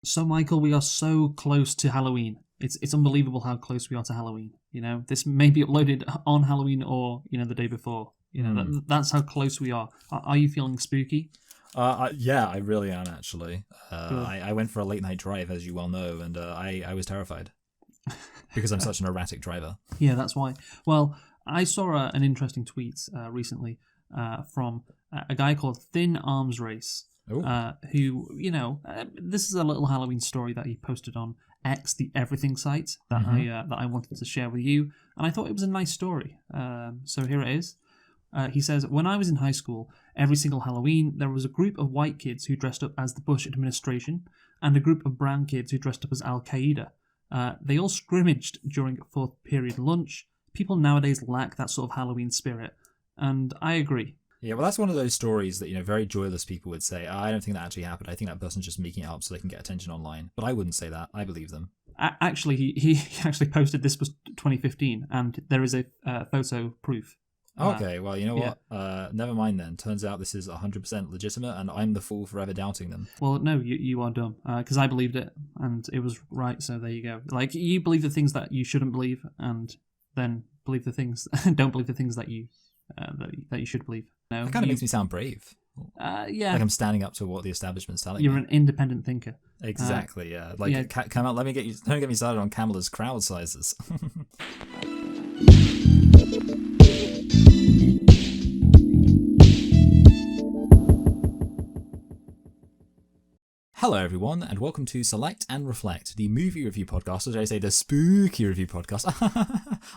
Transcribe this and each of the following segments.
So, Michael, we are so close to Halloween. It's unbelievable how close we are to Halloween. This may be uploaded on Halloween or the day before. That's how close we are. Are you feeling spooky? Yeah, I really am actually. Good. I went for a late night drive, as you well know, and I was terrified because I'm such an erratic driver. Yeah, that's why. Well, I saw an interesting tweet recently from a guy called Thin Arms Race, who, this is a little Halloween story that he posted on X, the everything site, that I wanted to share with you, and I thought it was a nice story. So here it is. He says, when I was in high school, every single Halloween, there was a group of white kids who dressed up as the Bush administration and a group of brown kids who dressed up as Al-Qaeda. They all scrimmaged during fourth period lunch. People nowadays lack that sort of Halloween spirit, and I agree. Yeah, well, that's one of those stories that, very joyless people would say, I don't think that actually happened. I think that person's just making it up so they can get attention online. But I wouldn't say that. I believe them. Actually, he actually posted this was 2015, and there is a photo proof. Okay, well, you know what? Never mind then. Turns out this is 100% legitimate, and I'm the fool for ever doubting them. Well, no, you are dumb, because I believed it, and it was right, so there you go. Like, you believe the things that you shouldn't believe, and then believe the things, don't believe the things that you should believe. No, that kind of makes me sound brave. Yeah. Like I'm standing up to what the establishment's telling me. You're an independent thinker. Exactly, yeah. Like, come out, don't get me started on Kamala's crowd sizes. Hello everyone, and welcome to Select and Reflect, the movie review podcast, or should I say the spooky review podcast.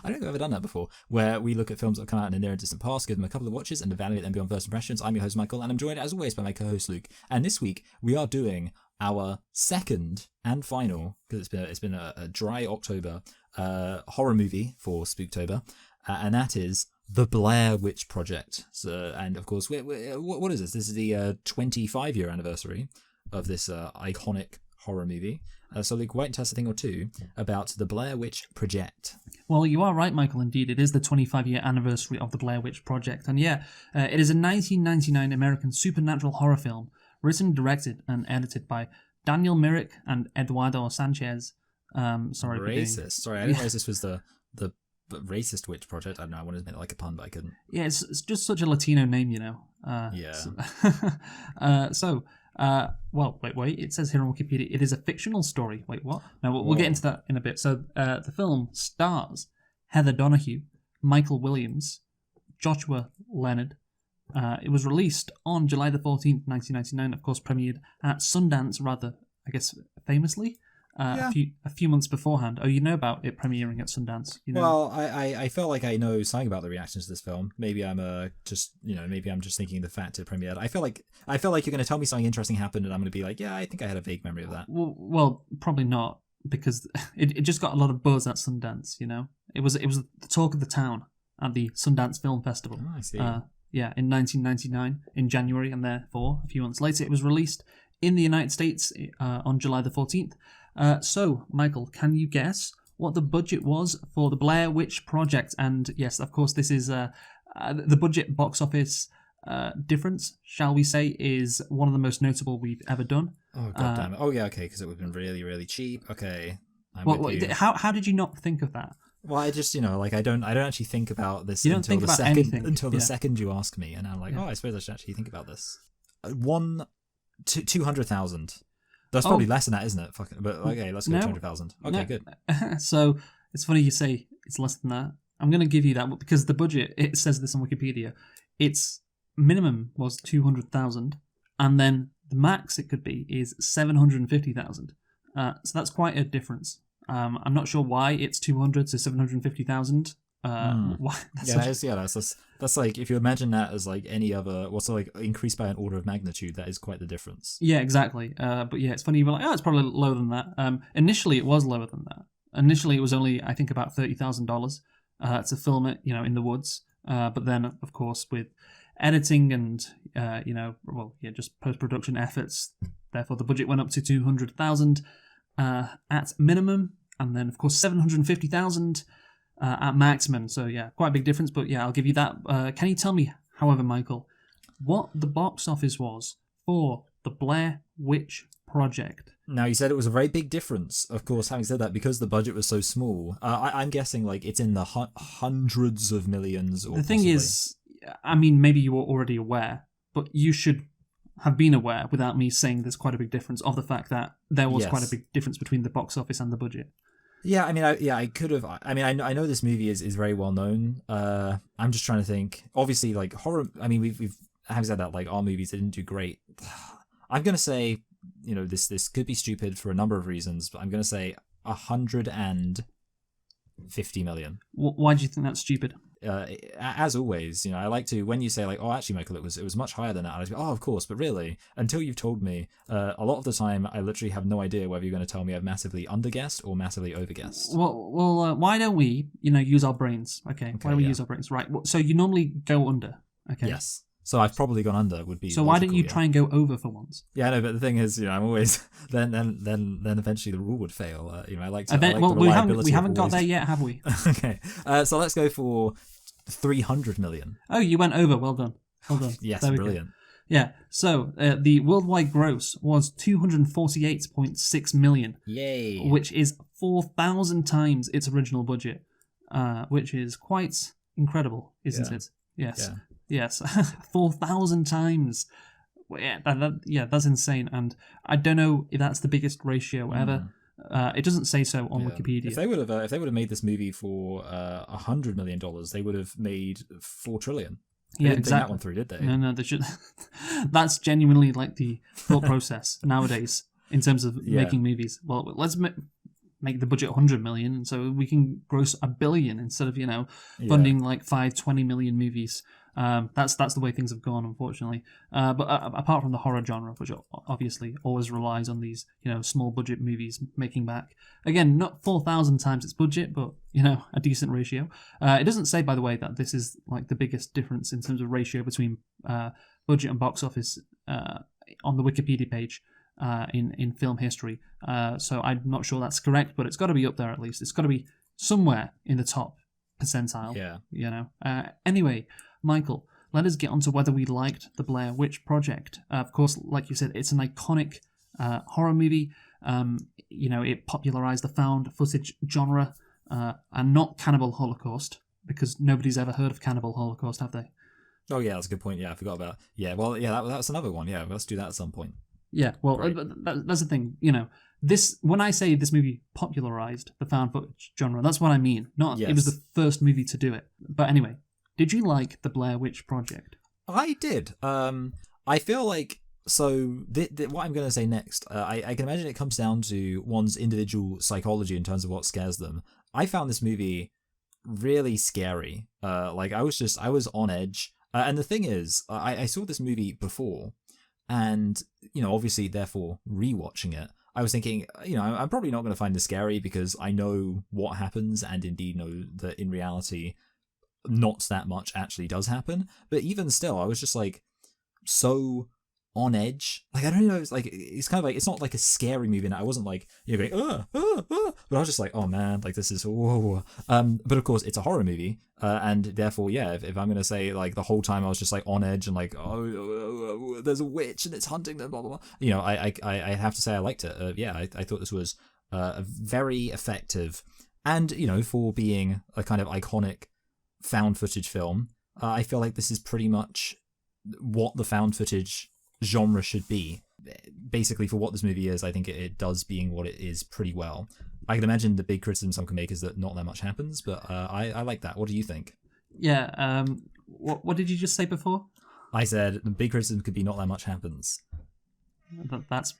I don't think I've ever done that before, where we look at films that have come out in the near and distant past, give them a couple of watches, and evaluate them beyond first impressions. I'm your host, Michael, and I'm joined as always by my co-host, Luke. And this week, we are doing our second and final, because it's been a dry October, horror movie for Spooktober, and that is The Blair Witch Project. So, and of course, what is this? This is the 25-year anniversary of this iconic horror movie. So Luke, why don't you tell us a thing or two about the Blair Witch Project? Well, you are right, Michael. Indeed, it is the 25-year anniversary of the Blair Witch Project. And it is a 1999 American supernatural horror film written, directed, and edited by Daniel Myrick and Eduardo Sanchez. Sorry. Racist. Sorry, I didn't realize this was the Racist Witch Project. I don't know, I wanted to make it like a pun, but I couldn't. Yeah, it's just such a Latino name, Yeah. Well, wait. It says here on Wikipedia, it is a fictional story. Wait, what? No, we'll get into that in a bit. So, the film stars Heather Donahue, Michael Williams, Joshua Leonard. It was released on July the 14th, 1999. Of course, premiered at Sundance, rather, I guess, famously. A few months beforehand. Oh, you know about it premiering at Sundance? Well, I felt like I know something about the reactions to this film. Maybe I'm just thinking the fact it premiered. I feel like you're going to tell me something interesting happened, and I'm going to be like, yeah, I think I had a vague memory of that. Well, probably not, because it just got a lot of buzz at Sundance. It was the talk of the town at the Sundance Film Festival. Oh, I see. In 1999 in January, and therefore a few months later, it was released in the United States on July the 14th. So, Michael, can you guess what the budget was for the Blair Witch Project? And yes, of course, this is the budget box office difference, shall we say, is one of the most notable we've ever done. Oh, God damn it. Oh, yeah, okay, because it would have been really, really cheap. Okay. How did you not think of that? Well, I just, I don't actually think about this until the second you ask me, and I'm like, I suppose I should actually think about this. 200,000. That's probably less than that, isn't it? But okay, let's go 200,000. Okay, good. So it's funny you say it's less than that. I'm going to give you that because the budget, it says this on Wikipedia, its minimum was 200,000, and then the max it could be is 750,000. So that's quite a difference. I'm not sure why it's 200 to 750,000. That's like, if you imagine that as like any other, increased by an order of magnitude, that is quite the difference. Yeah, exactly. But yeah, it's funny. You're like, it's probably lower than that. Initially, it was lower than that. Initially, it was only, I think, about $30,000 to film it, in the woods. But then, of course, with editing and just post-production efforts, therefore the budget went up to 200,000 at minimum, and then of course 750,000 at maximum. So yeah, quite a big difference. But yeah, I'll give you that. Can you tell me, however, Michael, what the box office was for the Blair Witch Project Now, you said it was a very big difference. Of course, having said that, because the budget was so small, I'm guessing like it's in the hundreds of millions. Or the thing possibly. is, I mean, maybe you were already aware, but you should have been aware without me saying there's quite a big difference of the fact that there was quite a big difference between the box office and the budget. Yeah, I mean, I could have. I mean, I know this movie is very well known. I'm just trying to think. Obviously, like horror. I mean, we've having said that, like our movies didn't do great. I'm gonna say, you know, this could be stupid for a number of reasons, but I'm gonna say 150 million. Why do you think that's stupid? As always, you know, I like to, when you say like, oh, actually, Michael, it was much higher than that. I was like, oh, of course, but really, until you've told me, a lot of the time, I literally have no idea whether you're going to tell me I've massively underguessed or massively overguessed. Well, why don't we, use our brains? Okay, why don't we use our brains? Right. So you normally go under. Okay. Yes. So I've probably gone under. Would be. So why don't you try and go over for once? Yeah, no, but the thing is, you know, I'm always then eventually the rule would fail. You know, I like to. We haven't got there yet, have we? Okay. So let's go for 300 million. Oh, you went over. Well done. Yes, brilliant. Yeah. So the worldwide gross was 248.6 million. Yay! Which is 4,000 times its original budget, which is quite incredible, isn't it? Yes. Yeah. Yes. 4,000 times. Well, yeah, that's insane. And I don't know if that's the biggest ratio ever. It doesn't say so on Wikipedia. If they would have made this movie for $100 million, they would have made $4 trillion. They didn't think that one through, did they? No, they should. That's genuinely like the thought process nowadays in terms of making movies. Well, let's make the budget 100 million, so we can gross $1 billion instead of funding like 20 million movies. That's the way things have gone, unfortunately. But apart from the horror genre, which obviously always relies on these, small budget movies making back. Again, not 4,000 times its budget, but a decent ratio. It doesn't say, by the way, that this is like the biggest difference in terms of ratio between budget and box office on the Wikipedia page in film history. So I'm not sure that's correct, but it's got to be up there at least. It's got to be somewhere in the top percentile. Yeah. Anyway. Michael, let us get on to whether we liked the Blair Witch Project. Of course, like you said, it's an iconic horror movie. It popularized the found footage genre and not Cannibal Holocaust, because nobody's ever heard of Cannibal Holocaust, have they? Oh, yeah, that's a good point. Yeah, I forgot about. Yeah, well, yeah, that's another one. Yeah, let's do that at some point. Yeah, well, that's the thing. This, when I say this movie popularized the found footage genre, that's what I mean. Not It was the first movie to do it. But anyway. Did you like the Blair Witch Project? I did. I feel like, so what I'm going to say next, I can imagine it comes down to one's individual psychology in terms of what scares them. I found this movie really scary. I was on edge. And the thing is, I saw this movie before, and, obviously, therefore, rewatching it, I was thinking, I'm probably not going to find this scary because I know what happens and indeed know that in reality, not that much actually does happen. But even still, I was just like so on edge. Like, I don't know, it's kind of like, it's not like a scary movie, and I wasn't like, going, but I was just like, oh man, like this is, whoa. But of course it's a horror movie, and therefore, yeah, if I'm gonna say like the whole time I was just like on edge and like, oh, there's a witch and it's hunting them, blah blah blah. I have to say I liked it. I thought this was very effective, and for being a kind of iconic found footage film, I feel like this is pretty much what the found footage genre should be. Basically, for what this movie is, I think it does being what it is pretty well. I can imagine the big criticism some can make is that not that much happens, but I like that. What do you think? Yeah, what did you just say before? I said the big criticism could be not that much happens. That's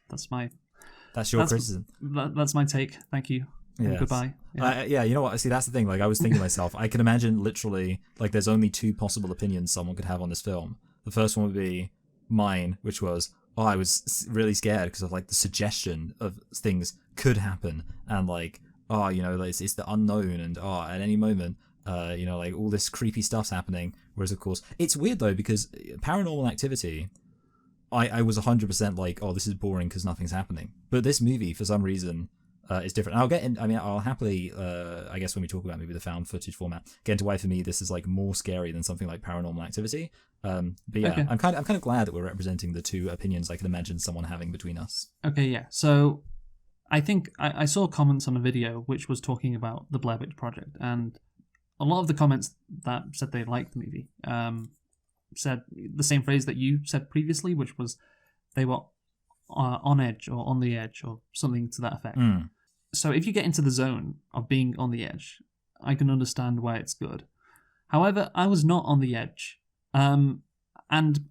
your criticism. That's my take. Thank you. Yes. Goodbye. Yeah, you know what? See, that's the thing. Like, I was thinking to myself, I can imagine literally, like, there's only two possible opinions someone could have on this film. The first one would be mine, which was, I was really scared because of, like, the suggestion of things could happen. And, like, it's the unknown. And, at any moment, like, all this creepy stuff's happening. Whereas, of course, it's weird, though, because Paranormal Activity, I was 100% like, this is boring because nothing's happening. But this movie, for some reason, is different. And I'll happily, I guess when we talk about maybe the found footage format, get into why for me this is like more scary than something like Paranormal Activity. But yeah, okay. I'm kind of glad that we're representing the two opinions I can imagine someone having between us. Okay, yeah. So I think I saw comments on a video which was talking about the Blair Witch Project, and a lot of the comments that said they liked the movie said the same phrase that you said previously, which was they were on edge or on the edge or something to that effect. So if you get into the zone of being on the edge, I can understand why it's good. However, I was not on the edge. And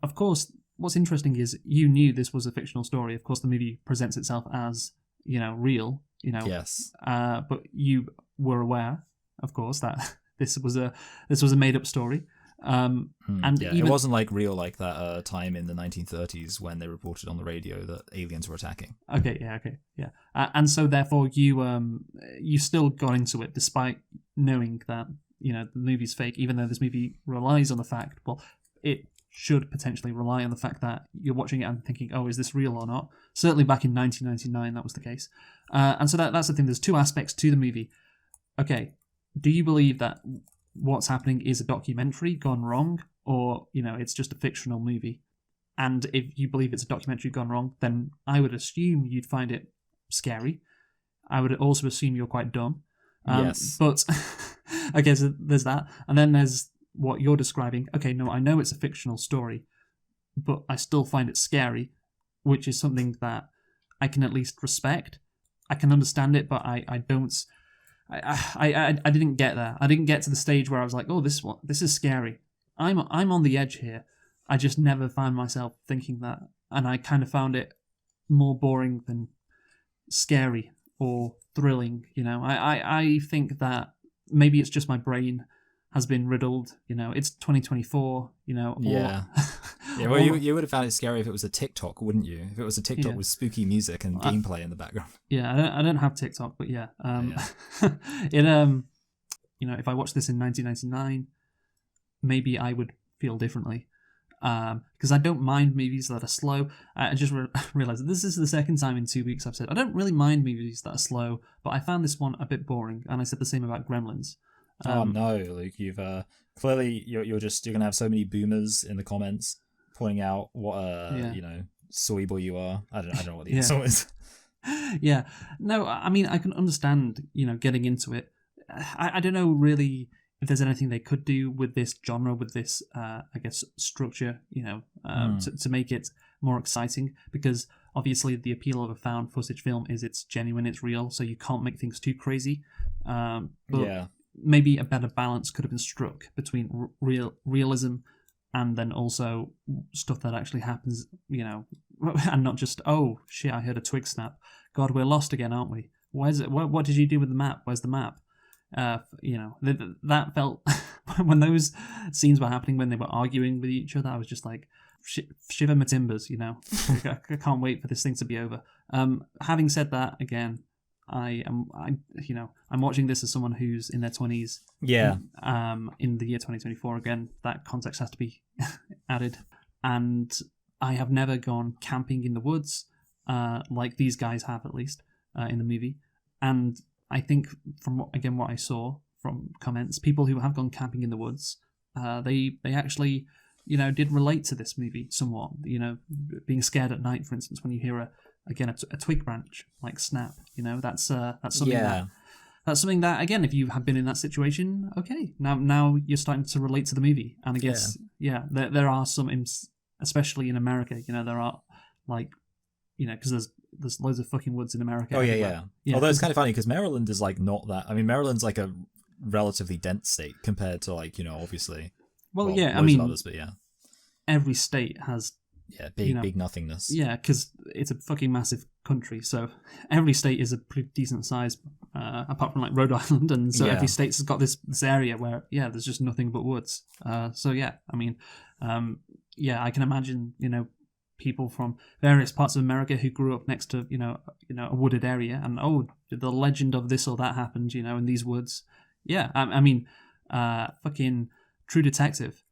of course, what's interesting is you knew this was a fictional story. Of course, the movie presents itself as, real, Yes. But you were aware, of course, that this was a made-up story. And it wasn't like real like that time in the 1930s when they reported on the radio that aliens were attacking. Okay. And so therefore you still got into it despite knowing that the movie's fake, even though this movie relies on the fact, well, it should potentially rely on the fact that you're watching it and thinking, oh, is this real or not? Certainly back in 1999 that was the case. And so that's the thing. There's two aspects to the movie. Okay, do you believe that what's happening is a documentary gone wrong, or it's just a fictional movie? And if you believe it's a documentary gone wrong, then I would assume you'd find it scary. I would also assume you're quite dumb. Yes. But okay, so there's that, and then there's what you're describing. Okay, no, I know it's a fictional story, but I still find it scary, which is something that I can at least respect. I can understand it, but I don't. I didn't get there. I didn't get to the stage where I was like, oh, this is scary. I'm on the edge here. I just never found myself thinking that, and I kind of found it more boring than scary or thrilling. I think that maybe it's just my brain has been riddled. It's 2024. Yeah. Yeah, well, you would have found it scary if it was a TikTok, wouldn't you? If it was a TikTok with spooky music and gameplay in the background. Yeah, I don't have TikTok, but yeah. It if I watched this in 1999, maybe I would feel differently. Because I don't mind movies that are slow. I just realized that this is the second time in 2 weeks I've said I don't really mind movies that are slow, but I found this one a bit boring, and I said the same about Gremlins. Oh no, Luke! You've clearly you're gonna have so many boomers in the comments pointing out what soy boy you are. I don't know what the insult is. Yeah, no, I mean I can understand getting into it. I don't know really if there's anything they could do with this genre, with this I guess structure, to make it more exciting, because obviously the appeal of a found footage film is it's genuine, it's real, so you can't make things too crazy. But maybe a better balance could have been struck between realism and then also stuff that actually happens, and not just, oh shit, I heard a twig snap. God, we're lost again, aren't we? Where's it? What did you do with the map? Where's the map? That felt when those scenes were happening, when they were arguing with each other, I was just like, shiver my timbers, I can't wait for this thing to be over. Having said that, again, I'm watching this as someone who's in their 20s. Yeah. In the year 2024, again, that context has to be added. And I have never gone camping in the woods, like these guys have, at least, in the movie. And I think from what I saw from comments, people who have gone camping in the woods, they actually, did relate to this movie somewhat. Being scared at night, for instance, when you hear a twig branch like snap. That's something that's something that, again, if you have been in that situation, okay, now you're starting to relate to the movie. And I guess there are some, especially in America, there are because there's loads of fucking woods in America. Oh yeah. Although it's kind of funny because Maryland is like not that. I mean, Maryland's like a relatively dense state compared to obviously. Well, others, but every state has big nothingness. Yeah, because it's a fucking massive country, so every state is a pretty decent size, apart from like Rhode Island, and so every state's got this area where there's just nothing but woods. I can imagine people from various parts of America who grew up next to a wooded area, and the legend of this or that happened in these woods. Fucking True Detective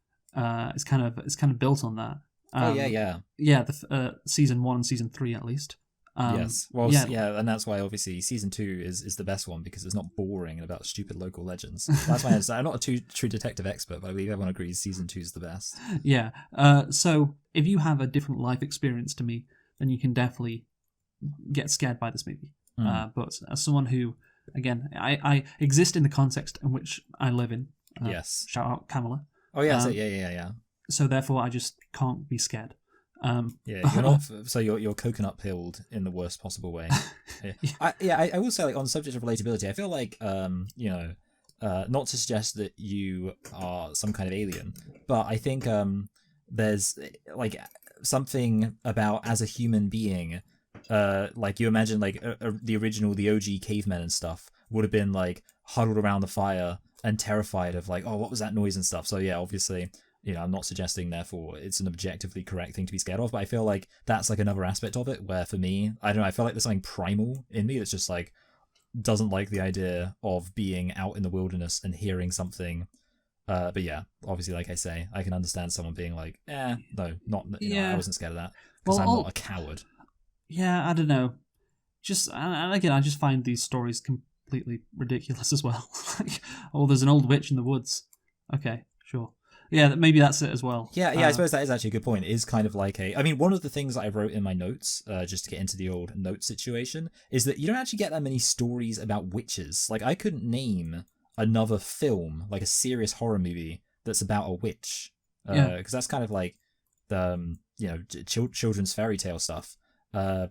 is kind of built on that. The season 1 and season 3 at least. Yes. Well, and that's why obviously season 2 is the best one, because it's not boring and about stupid local legends. That's why I'm not a True Detective expert, but I believe everyone agrees season 2 is the best. Yeah. So if you have a different life experience to me, then you can definitely get scared by this movie. But as someone who, again, I exist in the context in which I live in. Yes. Shout out Kamala. Oh yeah, yeah. So therefore, I just can't be scared. Yeah, you're not. So you're coconut pilled in the worst possible way. Yeah. I will say, like, on the subject of relatability, I feel like not to suggest that you are some kind of alien, but I think there's like something about as a human being, like you imagine like the OG cavemen and stuff would have been like huddled around the fire and terrified of like, oh, what was that noise and stuff. So yeah, obviously, I'm not suggesting therefore it's an objectively correct thing to be scared of, but I feel like that's like another aspect of it where for me, I don't know, I feel like there's something primal in me that's just like doesn't like the idea of being out in the wilderness and hearing something. But yeah, obviously, like I say, I can understand someone being like, no, not, I wasn't scared of that because I'm not a coward. Yeah, I don't know. And again, I just find these stories completely ridiculous as well. Like, oh, there's an old witch in the woods. Okay, sure. Yeah, maybe that's it as well. Yeah, I suppose that is actually a good point. It is kind of like one of the things that I wrote in my notes, just to get into the old note situation, is that you don't actually get that many stories about witches. Like, I couldn't name another film, like a serious horror movie, that's about a witch. Because that's kind of like the, children's fairy tale stuff. But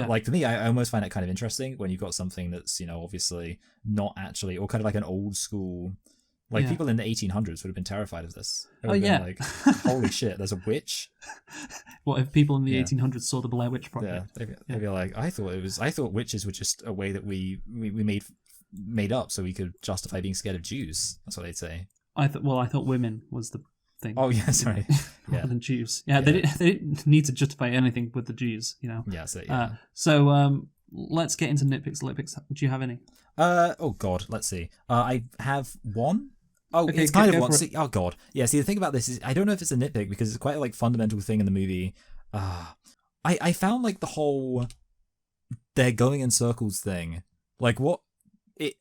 like for me, I almost find it kind of interesting when you've got something that's, obviously not actually, or kind of like an old school. Like, people in the 1800s would have been terrified of this. Like, holy shit, there's a witch? What if people in the 1800s saw the Blair Witch Project? Yeah, they'd be like, I thought witches were just a way that we made up so we could justify being scared of Jews. That's what they'd say. I thought women was the thing. Oh, yeah, sorry. Rather than Jews. Yeah, they didn't need to justify anything with the Jews, Yeah, so let's get into nitpicks. Do you have any? Oh, God, let's see. I have one. Oh, okay, it's kind of one. See, oh, God. Yeah, see, the thing about this is I don't know if it's a nitpick because it's quite a like fundamental thing in the movie. I found like the whole they're going in circles thing. Like what it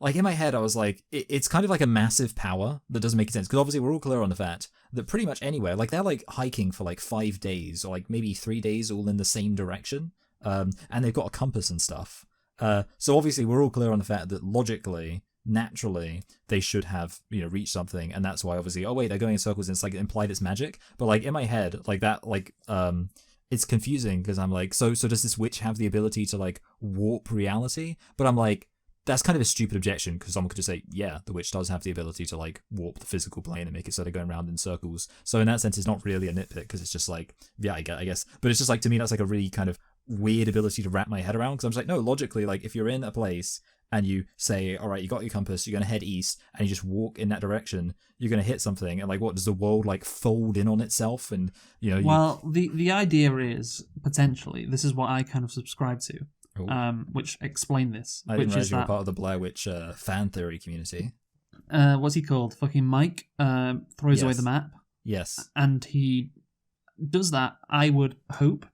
like in my head I was like it's kind of like a massive power that doesn't make sense because obviously we're all clear on the fact that pretty much anywhere like they're like hiking for like 5 days or like maybe 3 days all in the same direction. And they've got a compass and stuff. So obviously we're all clear on the fact that logically, naturally, they should have, reached something, and that's why obviously, oh wait, they're going in circles and it's like implied it's magic. But like in my head, like that, like it's confusing because I'm like, so does this witch have the ability to like warp reality? But I'm like, that's kind of a stupid objection because someone could just say, yeah, the witch does have the ability to like warp the physical plane and make it so they're going around in circles. So in that sense, it's not really a nitpick because it's just like, yeah, I guess. But it's just like, to me, that's like a really kind of weird ability to wrap my head around because I'm just like, no, logically, like if you're in a place and you say, all right, you got your compass, you're going to head east and you just walk in that direction, you're going to hit something. And like, what, does the world like fold in on itself? And, Well, the idea is potentially, this is what I kind of subscribe to. Which explain this. I didn't realize you were part of the Blair Witch fan theory community. What's he called? Fucking Mike throws away the map. Yes. And he does that, I would hope,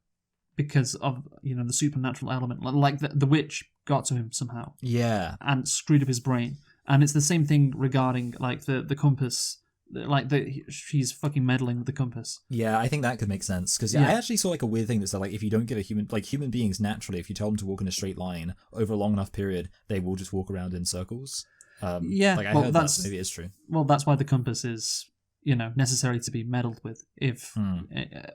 because of the supernatural element. Like the witch got to him somehow. Yeah. And screwed up his brain. And it's the same thing regarding like the compass. Like she's fucking meddling with the compass. Yeah, I think that could make sense because I actually saw like a weird thing that said like if you don't give a human beings naturally, if you tell them to walk in a straight line over a long enough period, they will just walk around in circles. Like I heard that, so maybe it's true. Well, that's why the compass is necessary to be meddled with. If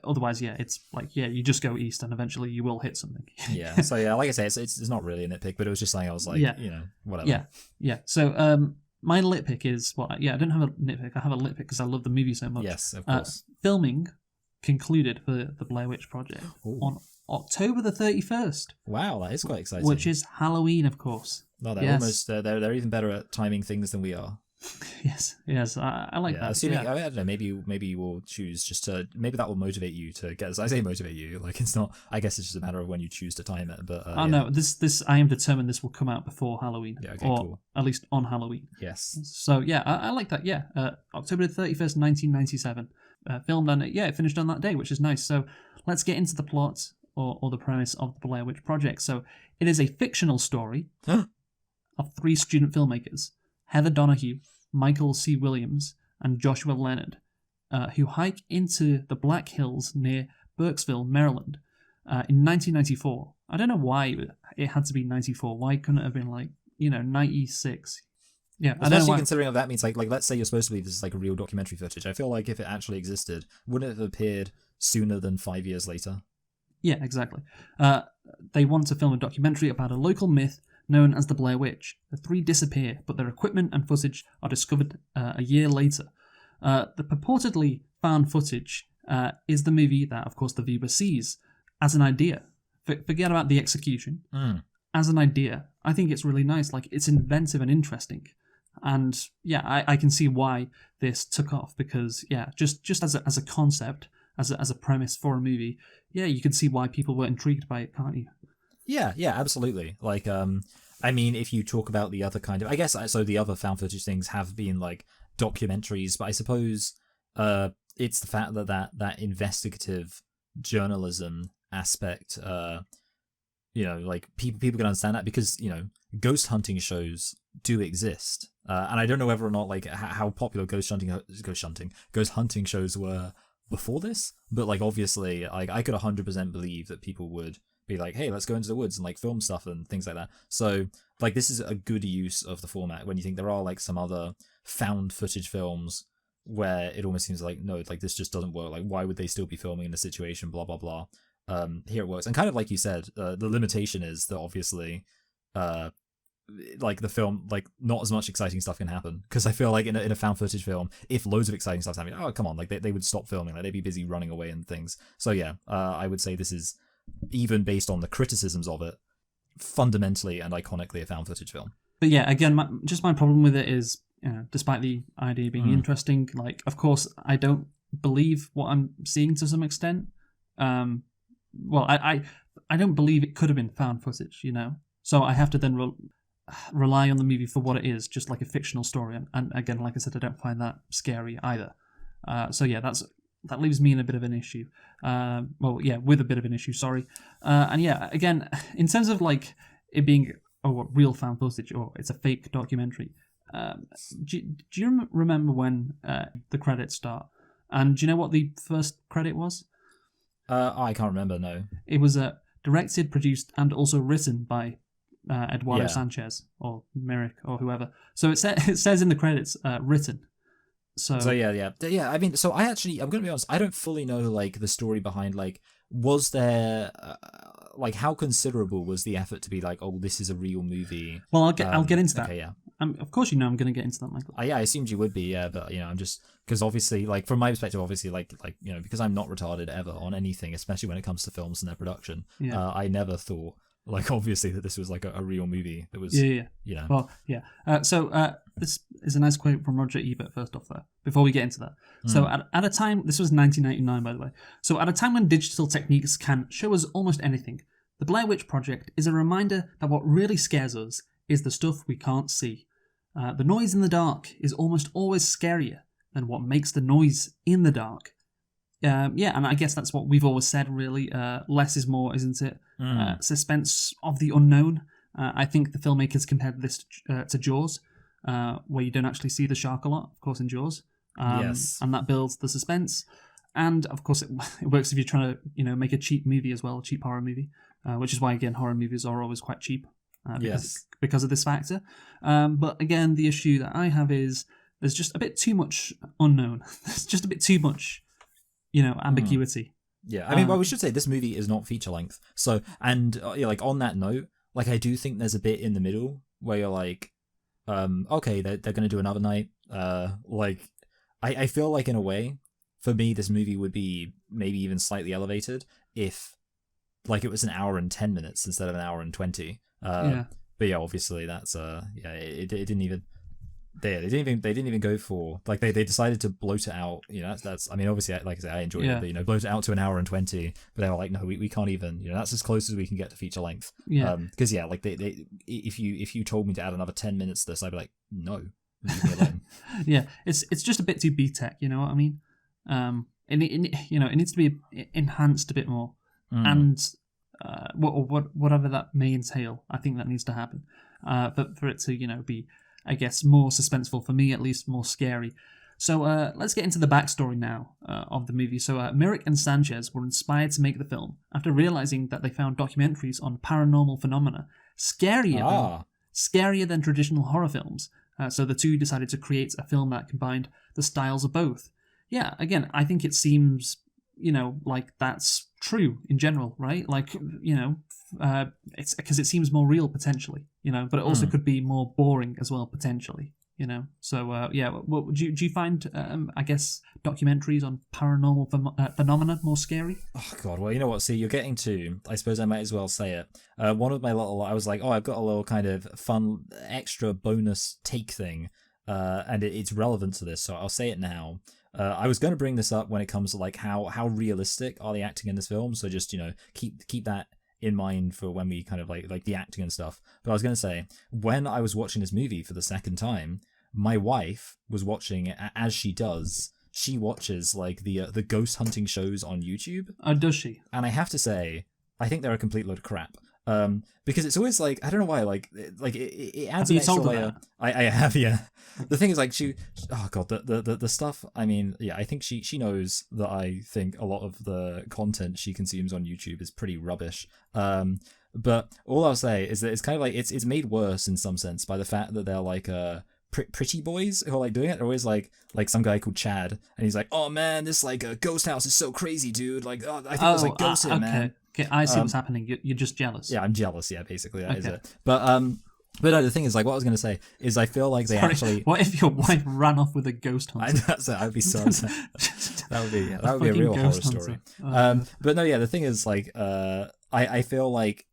otherwise, it's like you just go east and eventually you will hit something. Yeah. So yeah, like I say, it's not really a nitpick, but it was just something I was like, whatever. Yeah. So my nitpick is I don't have a nitpick. I have a nitpick because I love the movie so much. Yes, of course. Filming concluded for the Blair Witch Project on October the 31st. Wow, that is quite exciting. Which is Halloween, of course. No, they're almost they're even better at timing things than we are. Yes, I like that. Assuming, I don't know, maybe you will choose just to, maybe that will motivate you to get this. I say motivate you, like it's not, I guess it's just a matter of when you choose to time it, but no, this I am determined this will come out before Halloween, cool. At least on Halloween. Yes. So I like that, October 31st, 1997, filmed and it finished on that day, which is nice. So let's get into the plot or the premise of the Blair Witch Project. So it is a fictional story of 3 student filmmakers, Heather Donahue, Michael C. Williams, and Joshua Leonard, who hike into the Black Hills near Burkesville, Maryland, in 1994. I don't know why it it had to be 94? Why couldn't it have been like, 96? Yeah, especially considering if that means like let's say you're supposed to believe this is like a real documentary footage. I feel like if it actually existed, wouldn't it have appeared sooner than 5 years later? Yeah, exactly. They want to film a documentary about a local myth known as the Blair Witch. The three disappear, but their equipment and footage are discovered a year later. The purportedly found footage is the movie that, of course, the viewer sees as an idea. Forget about the execution. As an idea, I think it's really nice. Like, it's inventive and interesting. And yeah, I can see why this took off, because yeah, just as a concept, as a premise for a movie, yeah, you can see why people were intrigued by it, can't you? Yeah, absolutely. Like, I mean, if you talk about the other kind of, I guess, so the other found footage things have been like documentaries, but I suppose it's the fact that investigative journalism aspect, like people can understand that, because ghost hunting shows do exist, and I don't know whether or not like how popular ghost hunting shows were before this, but like obviously I could 100% believe that people would be like, hey, let's go into the woods and like film stuff and things like that. So like this is a good use of the format when you think there are like some other found footage films where it almost seems like, no, like this just doesn't work. Like, why would they still be filming in the situation? Blah blah blah. Here it works, and kind of like you said, the limitation is that obviously, like the film, like not as much exciting stuff can happen, because I feel like in a found footage film, if loads of exciting stuff's happening, oh come on, like they would stop filming, like they'd be busy running away and things. So yeah, I would say this is, even based on the criticisms of it, fundamentally and iconically a found footage film. But yeah, again, my problem with it is, despite the idea being interesting, like of course I don't believe what I'm seeing to some extent. Well, I don't believe it could have been found footage, so I have to then rely on the movie for what it is, just like a fictional story. And again, like I said, I don't find that scary either. So yeah, that leaves me in a bit of an issue. With a bit of an issue, sorry. And yeah, again, in terms of like it being real found footage or it's a fake documentary, do you remember when the credits start? And do you know what the first credit was? I can't remember, no. It was directed, produced, and also written by Eduardo Sanchez or Merrick or whoever. So it says in the credits, written. So yeah. I mean, so I'm going to be honest, I don't fully know like the story behind like, was there like how considerable was the effort to be like, oh, this is a real movie? Well, I'll get into that. Okay, yeah. Of course, I'm going to get into that, Michael. Yeah, I assumed you would be, yeah, but I'm just, because obviously, like from my perspective, obviously, like because I'm not retarded ever on anything, especially when it comes to films and their production. Yeah. I never thought, like, obviously, that this was like a real movie that was, Well, yeah. So this is a nice quote from Roger Ebert. First off, there, before we get into that. So at a time, this was 1999, by the way. So at a time when digital techniques can show us almost anything, the Blair Witch Project is a reminder that what really scares us is the stuff we can't see. The noise in the dark is almost always scarier than what makes the noise in the dark. And I guess that's what we've always said, really. Less is more, isn't it? Suspense of the unknown. I think the filmmakers compared this to Jaws, where you don't actually see the shark a lot, of course, in Jaws. Yes. And that builds the suspense. And, of course, it works if you're trying to make a cheap movie as well, a cheap horror movie, which is why, again, horror movies are always quite cheap. Because of this factor. But again, the issue that I have is there's just a bit too much unknown. There's just a bit too much, ambiguity. Yeah, I mean, we should say this movie is not feature length. So, and like on that note, like I do think there's a bit in the middle where you're like, okay, they're going to do another night. Like, I feel like in a way, for me, this movie would be maybe even slightly elevated if, like, it was an hour and 10 minutes instead of an hour and 20. But yeah, obviously that's it didn't even they didn't even go for, like, they decided to bloat it out. That's I mean, obviously, like I said, I enjoyed it, but bloat it out to an hour and 20. But they were like, no, we can't even. That's as close as we can get to feature length. Because like they if you told me to add another 10 minutes to this, I'd be like, no, leave me alone. Yeah, it's just a bit too B-tech. You know what I mean? It needs to be enhanced a bit more, and whatever that may entail, I think that needs to happen. But for it to be, I guess, more suspenseful, for me at least, more scary. So let's get into the backstory now of the movie. So Myrick and Sanchez were inspired to make the film after realizing that they found documentaries on paranormal phenomena scarier than traditional horror films. So the two decided to create a film that combined the styles of both. Yeah, again, I think it seems, like that's true in general, right? Like, it's because it seems more real potentially, but it also could be more boring as well potentially. So what do you find I guess documentaries on paranormal phenomena more scary? Oh god, well, you know what, see, you're getting to, I suppose I might as well say it, one of my I was like, I've got a little kind of fun extra bonus take thing, and it's relevant to this, so I'll say it now. I was going to bring this up when it comes to like how realistic are the acting in this film, so just keep that in mind for when we kind of like the acting and stuff. But I was going to say, when I was watching this movie for the second time, my wife was watching it, as she does. She watches like the ghost hunting shows on YouTube. Oh, does she? And I have to say, I think they're a complete load of crap. Because it's always like, I don't know why, it adds an extra layer. I have, yeah. The thing is, like, oh god, the stuff. I mean, yeah, I think she knows that I think a lot of the content she consumes on YouTube is pretty rubbish. But all I'll say is that it's kind of like it's made worse in some sense by the fact that they're like pretty boys who are like doing it. They're always like some guy called Chad, and he's like, oh man, this like ghost house is so crazy, dude. Like, oh, I think there's like ghosts here, man. Okay, I see what's happening. You're just jealous. Yeah, I'm jealous. Yeah, basically that is it. But no, the thing is, like, what I was going to say is, I feel like they actually. What if your wife ran off with a ghost hunter? I'd be so upset. That would be a real horror story. But no, yeah, the thing is, like, I feel like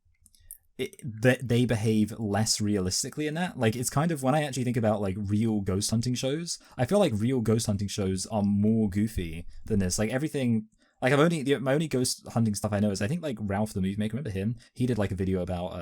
they behave less realistically in that. Like, it's kind of, when I actually think about like real ghost hunting shows, I feel like real ghost hunting shows are more goofy than this. Like, everything. Like, my only ghost hunting stuff I know is, I think, like, Ralph the Movie Maker, remember him? He did like a video about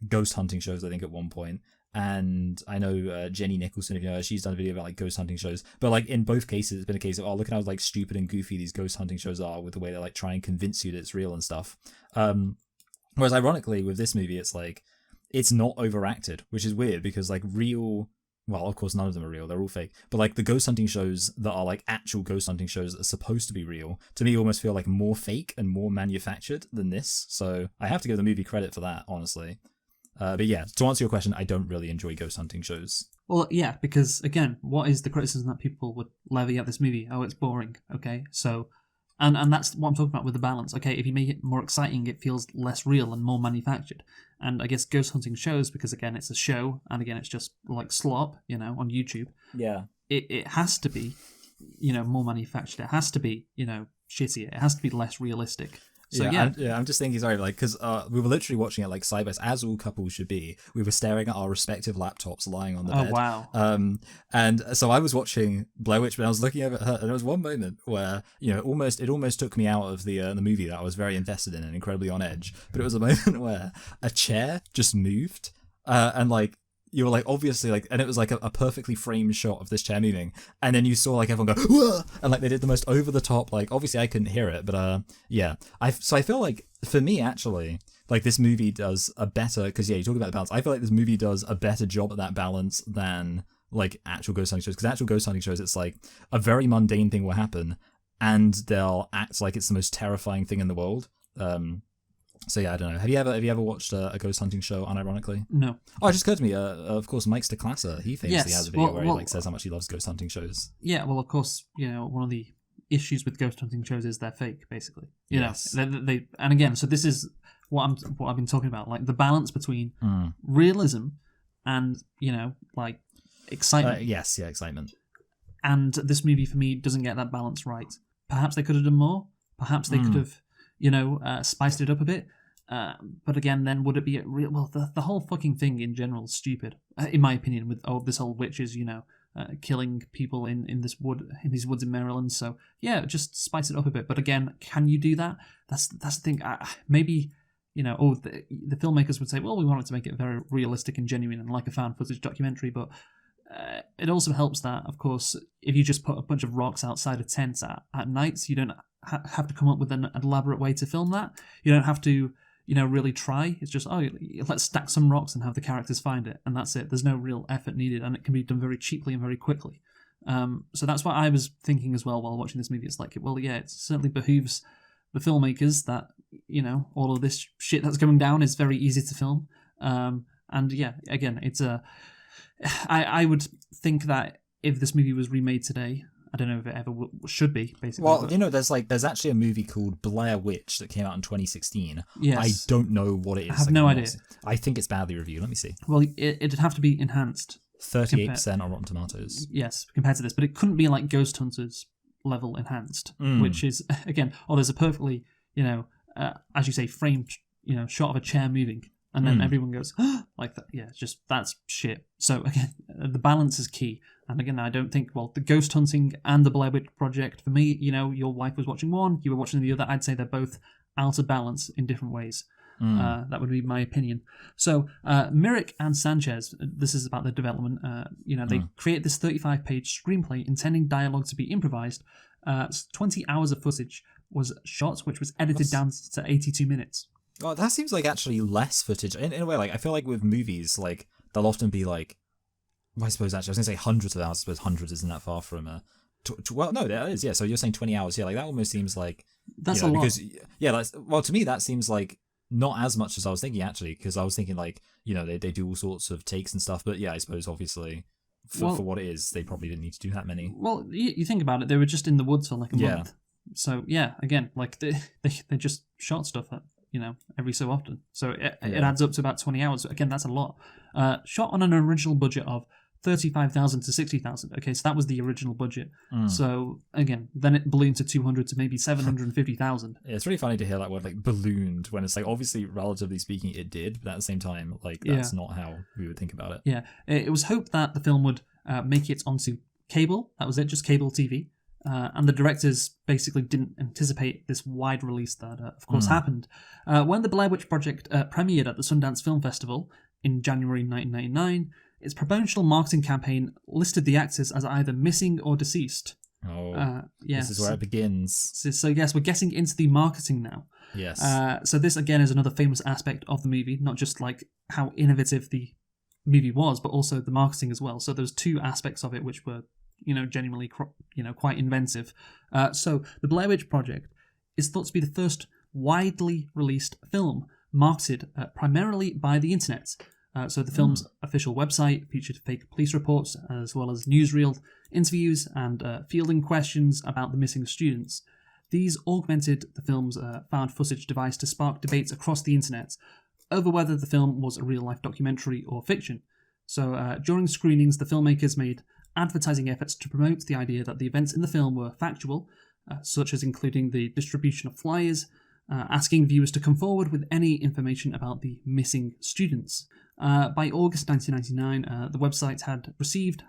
ghost hunting shows, I think, at one point. And I know Jenny Nicholson, if you know her, she's done a video about like ghost hunting shows. But like in both cases, it's been a case of, look at how like stupid and goofy these ghost hunting shows are, with the way they like try and convince you that it's real and stuff. Whereas ironically with this movie, it's like, it's not overacted, which is weird, because like real. Well, of course, none of them are real. They're all fake. But like the ghost hunting shows that are like actual ghost hunting shows that are supposed to be real, to me almost feel like more fake and more manufactured than this. So I have to give the movie credit for that, honestly. But yeah, to answer your question, I don't really enjoy ghost hunting shows. Well, yeah, because again, what is the criticism that people would levy at this movie? Oh, it's boring. Okay, so. And that's what I'm talking about with the balance. Okay, if you make it more exciting, it feels less real and more manufactured. And I guess ghost hunting shows, because again, it's a show, and again, it's just like slop, on YouTube. Yeah. It has to be, more manufactured. It has to be, shittier. It has to be less realistic. So I'm just thinking, sorry, like, because we were literally watching it like side by side, as all couples should be. We were staring at our respective laptops lying on the bed. Oh wow! And so I was watching Blair Witch, but I was looking over at her, and there was one moment where it almost took me out of the movie that I was very invested in and incredibly on edge. But it was a moment where a chair just moved, and like. You were like, obviously, like, and it was like a perfectly framed shot of this chair moving, and then you saw like everyone go, whoa! And like they did the most over the top, like, obviously I couldn't hear it, but yeah, so I feel like for me actually, like, this movie does a better, because yeah, you talk about the balance. I feel like this movie does a better job at that balance than like actual ghost hunting shows, because actual ghost hunting shows, it's like a very mundane thing will happen, and they'll act like it's the most terrifying thing in the world. So yeah, I don't know. Have you ever watched a ghost hunting show unironically? No. Oh, it just occurred to me. Of course, Mike's DeClasser, he famously has a video where he like says how much he loves ghost hunting shows. Yeah, well, of course, one of the issues with ghost hunting shows is they're fake, basically. Yes. They and again, so this is what I've been talking about, like the balance between realism and like excitement. Yes, yeah, excitement. And this movie for me doesn't get that balance right. Perhaps they could have done more. Perhaps they could have. Spiced it up a bit. But again, then would it be real? Well, the whole fucking thing in general is stupid, in my opinion. With this whole witches, killing people in these woods in Maryland. So yeah, just spice it up a bit. But again, can you do that? That's the thing. Maybe the filmmakers would say, well, we wanted to make it very realistic and genuine and like a found footage documentary, but. It also helps that, of course, if you just put a bunch of rocks outside a tent at night, so you don't have to come up with an elaborate way to film that. You don't have to, really try. It's just, let's stack some rocks and have the characters find it, and that's it. There's no real effort needed, and it can be done very cheaply and very quickly. So that's what I was thinking as well while watching this movie. It's like, well, yeah, it certainly behooves the filmmakers that, all of this shit that's going down is very easy to film. And yeah, again, it's I would think that if this movie was remade today, I don't know if it ever should be, basically. Well, there's actually a movie called Blair Witch that came out in 2016. Yes. I don't know what it is. I have no idea. I think it's badly reviewed. Let me see. Well, it'd have to be enhanced. 38% on Rotten Tomatoes. Yes, compared to this. But it couldn't be like Ghost Hunters level enhanced, which is, again, there's a perfectly, as you say, framed, shot of a chair moving. And then everyone goes, like that. Yeah, that's shit. So again, the balance is key. And again, I don't think, the ghost hunting and the Blair Witch Project, for me, your wife was watching one, you were watching the other. I'd say they're both out of balance in different ways. That would be my opinion. So Myrick and Sanchez, this is about the development. They create this 35-page screenplay intending dialogue to be improvised. 20 hours of footage was shot, which was edited down to 82 minutes. Oh, that seems like actually less footage. In a way, like I feel like with movies, like they'll often be like, I suppose actually I was going to say hundreds of hours. I suppose hundreds isn't that far from well, no, that is, yeah. So you're saying 20 hours, yeah? Like that almost seems like that's a lot. Because to me that seems like not as much as I was thinking actually, because I was thinking like they do all sorts of takes and stuff, but yeah, I suppose obviously for what it is, they probably didn't need to do that many. Well, you think about it, they were just in the woods for like a month. So yeah, again, like they just shot stuff at every so often. So it adds up to about 20 hours. Again, that's a lot. Shot on an original budget of 35,000 to 60,000. Okay, so that was the original budget. So again, then it ballooned to 200 to maybe 750,000. Yeah, it's really funny to hear that word like ballooned when it's like obviously relatively speaking it did, but at the same time like that's not how we would think about it. Yeah, it was hoped that the film would make it onto cable. That was it, just cable TV. And the directors basically didn't anticipate this wide release that, of course, happened. When the Blair Witch Project premiered at the Sundance Film Festival in January 1999, its promotional marketing campaign listed the actors as either missing or deceased. This is where it begins. So yes, we're getting into the marketing now. Yes. So this, again, is another famous aspect of the movie, not just like how innovative the movie was, but also the marketing as well. So there's two aspects of it which were genuinely, quite inventive. So the Blair Witch Project is thought to be the first widely released film marketed primarily by the internet. So the film's official website featured fake police reports, as well as newsreel interviews and fielding questions about the missing students. These augmented the film's found footage device to spark debates across the internet over whether the film was a real-life documentary or fiction. So during screenings, the filmmakers made advertising efforts to promote the idea that the events in the film were factual, such as including the distribution of flyers, asking viewers to come forward with any information about the missing students. By August 1999, the website had received,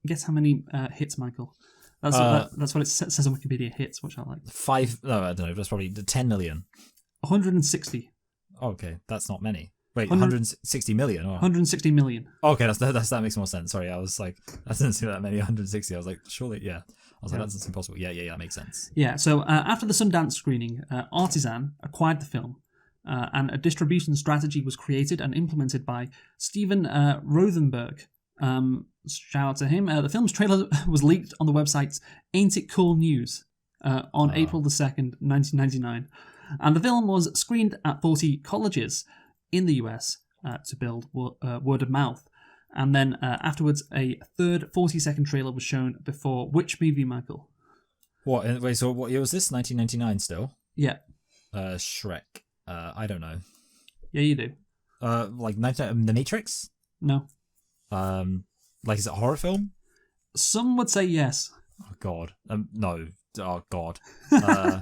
guess how many hits, Michael? That's what it says on Wikipedia, hits, which I like. I don't know, that's probably 10 million. 160. Okay, that's not many. Wait, 160 million? Or? 160 million. Okay, that makes more sense. Sorry, I was like, that doesn't seem that many. 160. I was like, surely, yeah. I was like, that's impossible. Yeah, that makes sense. Yeah, so after the Sundance screening, Artisan acquired the film, and a distribution strategy was created and implemented by Steven Rothenberg. Shout out to him. The film's trailer was leaked on the website Ain't It Cool News on April the 2nd, 1999. And the film was screened at 40 colleges in the US to build word of mouth. And then afterwards, a third 40-second trailer was shown before which movie, Michael? What? Wait, so what year was this? 1999 still? Yeah. Shrek. I don't know. Yeah, you do. Like The Matrix? No. Like, is it a horror film? Some would say yes. Oh, God. No. Oh, God. No,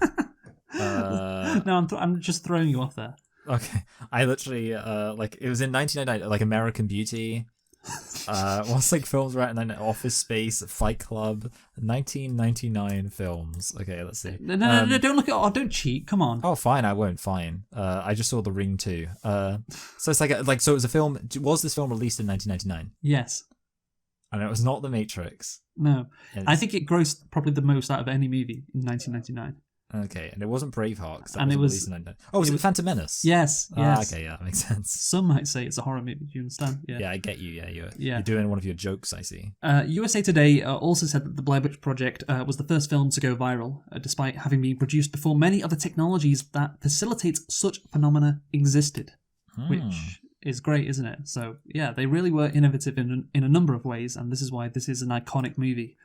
I'm just throwing you off there. Okay, I literally it was in 1999, like American Beauty. What's like films right now? Office Space, Fight Club, 1999 films. Okay, let's see. No, don't look at. Oh, don't cheat. Come on. Oh, fine, I won't. Fine. I just saw The Ring too. So it's so it was a film. Was this film released in 1999? Yes. And it was not The Matrix. No, I think it grossed probably the most out of any movie in 1999. Okay, and it wasn't Braveheart, 'cause that And it wasn't was- released in 99. Oh, was it Phantom Menace? Yes. Okay, yeah, that makes sense. Some might say it's a horror movie. Do you understand? Yeah. Yeah, I get you. Yeah, Yeah. you're doing one of your jokes, I see. USA Today also said that the Blair Witch Project was the first film to go viral, despite having been produced before many other technologies that facilitate such phenomena existed, which is great, isn't it? So, yeah, they really were innovative in a number of ways, and this is why this is an iconic movie,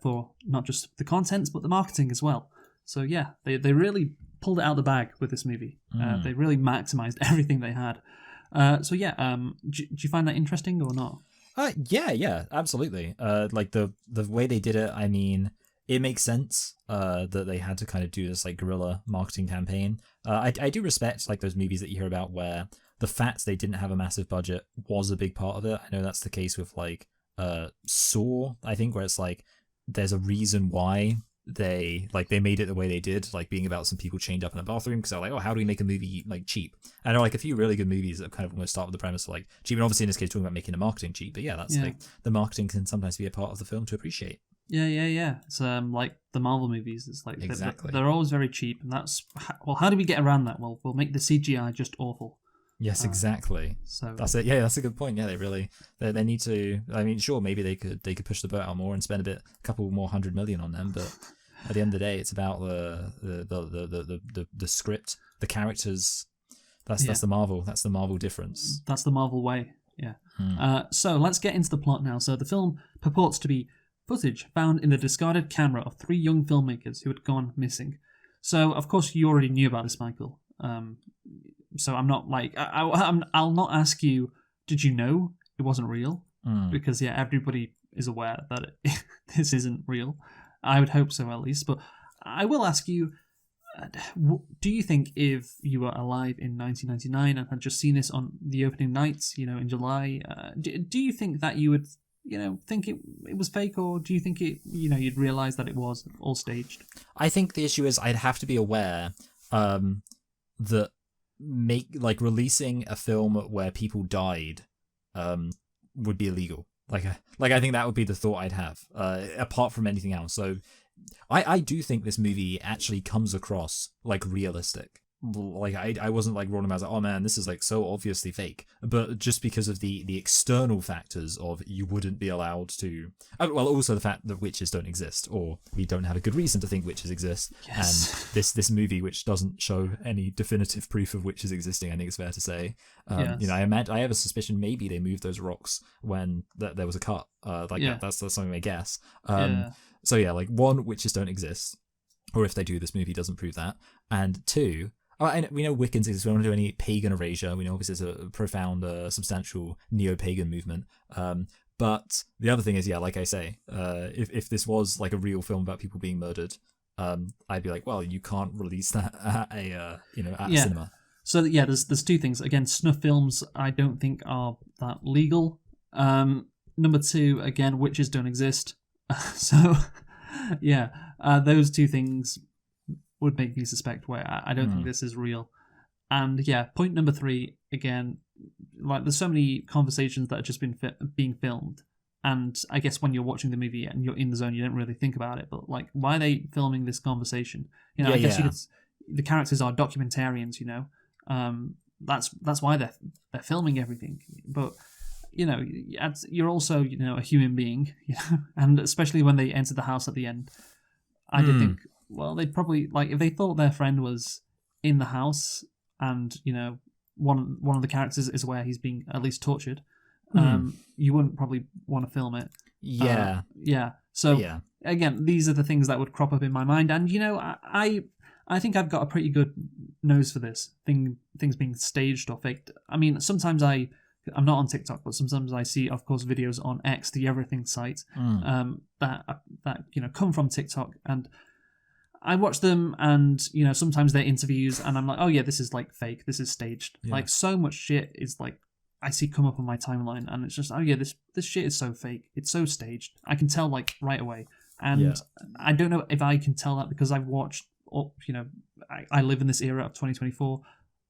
for not just the contents, but the marketing as well. So, yeah, they really pulled it out of the bag with this movie. They really maximized everything they had. Do you find that interesting or not? Yeah, absolutely. Like the way they did it, I mean, it makes sense that they had to kind of do this like guerrilla marketing campaign. I do respect like those movies that you hear about where the fact they didn't have a massive budget was a big part of it. I know that's the case with like Saw, I think, where it's like there's a reason why they made it the way they did, like being about some people chained up in a bathroom, because they're like, oh, how do we make a movie like cheap? I know like a few really good movies that kind of almost start with the premise of like cheap, and obviously in this case talking about making the marketing cheap, but that's like the marketing can sometimes be a part of the film to appreciate. Yeah. It's like the Marvel movies. It's like exactly they're always very cheap, and that's how do we get around that? Well, we'll make the CGI just awful. Yes, exactly. So that's it. Yeah, that's a good point. Yeah, they need to. I mean, sure, maybe they could push the boat out more and spend a couple more $100 million on them, but at the end of the day, it's about the script, the characters. That's the Marvel. That's the Marvel difference. That's the Marvel way. Yeah. So let's get into the plot now. So the film purports to be footage found in the discarded camera of 3 young filmmakers who had gone missing. So of course you already knew about this, Michael. So I'm not like I'll not ask you, did you know it wasn't real? Because everybody is aware that this isn't real. I would hope so, at least. But I will ask you, do you think if you were alive in 1999 and had just seen this on the opening nights, in July, do you think that you would, think it was fake, or do you think you'd realise that it was all staged? I think the issue is I'd have to be aware that releasing a film where people died would be illegal. I think that would be the thought I'd have, apart from anything else. So I do think this movie actually comes across like realistic. Like I wasn't like rolling around like, oh man, this is like so obviously fake, but just because of the external factors of you wouldn't be allowed to, well, also the fact that witches don't exist, or we don't have a good reason to think witches exist. Yes. And this movie, which doesn't show any definitive proof of witches existing, I think it's fair to say. Yes. I have a suspicion maybe they moved those rocks when there was a cut. That's something I guess. So yeah, like 1, witches don't exist, or if they do, this movie doesn't prove that, and 2. And we know Wiccans exist. We don't do any pagan erasure. We know obviously it's a profound, substantial neo-pagan movement. But the other thing is, like I say, if this was like a real film about people being murdered, I'd be like, well, you can't release that at a cinema. So there's 2 things. Again, snuff films I don't think are that legal. Number 2, again, witches don't exist. So those 2 things would make me suspect where I don't think this is real. And point number 3, again, like there's so many conversations that have just been being filmed, and I guess when you're watching the movie and you're in the zone, you don't really think about it, but like, why are they filming this conversation? I guess the characters are documentarians, that's why they're filming everything. But you're also a human being, and especially when they enter the house at the end, I did think, well, they'd probably, like, if they thought their friend was in the house and, one of the characters is where he's being at least tortured, you wouldn't probably want to film it. Yeah. So, again, these are the things that would crop up in my mind. And, I think I've got a pretty good nose for this, things being staged or faked. I mean, sometimes I'm not on TikTok, but sometimes I see, of course, videos on X, the everything site, that come from TikTok, and I watch them, and sometimes they're interviews, and I'm like, oh yeah, this is like fake, this is staged. Yeah. Like, so much shit is like I see come up on my timeline, and it's just, oh yeah, this shit is so fake, it's so staged. I can tell like right away, and I don't know if I can tell that because I've watched, I live in this era of 2024.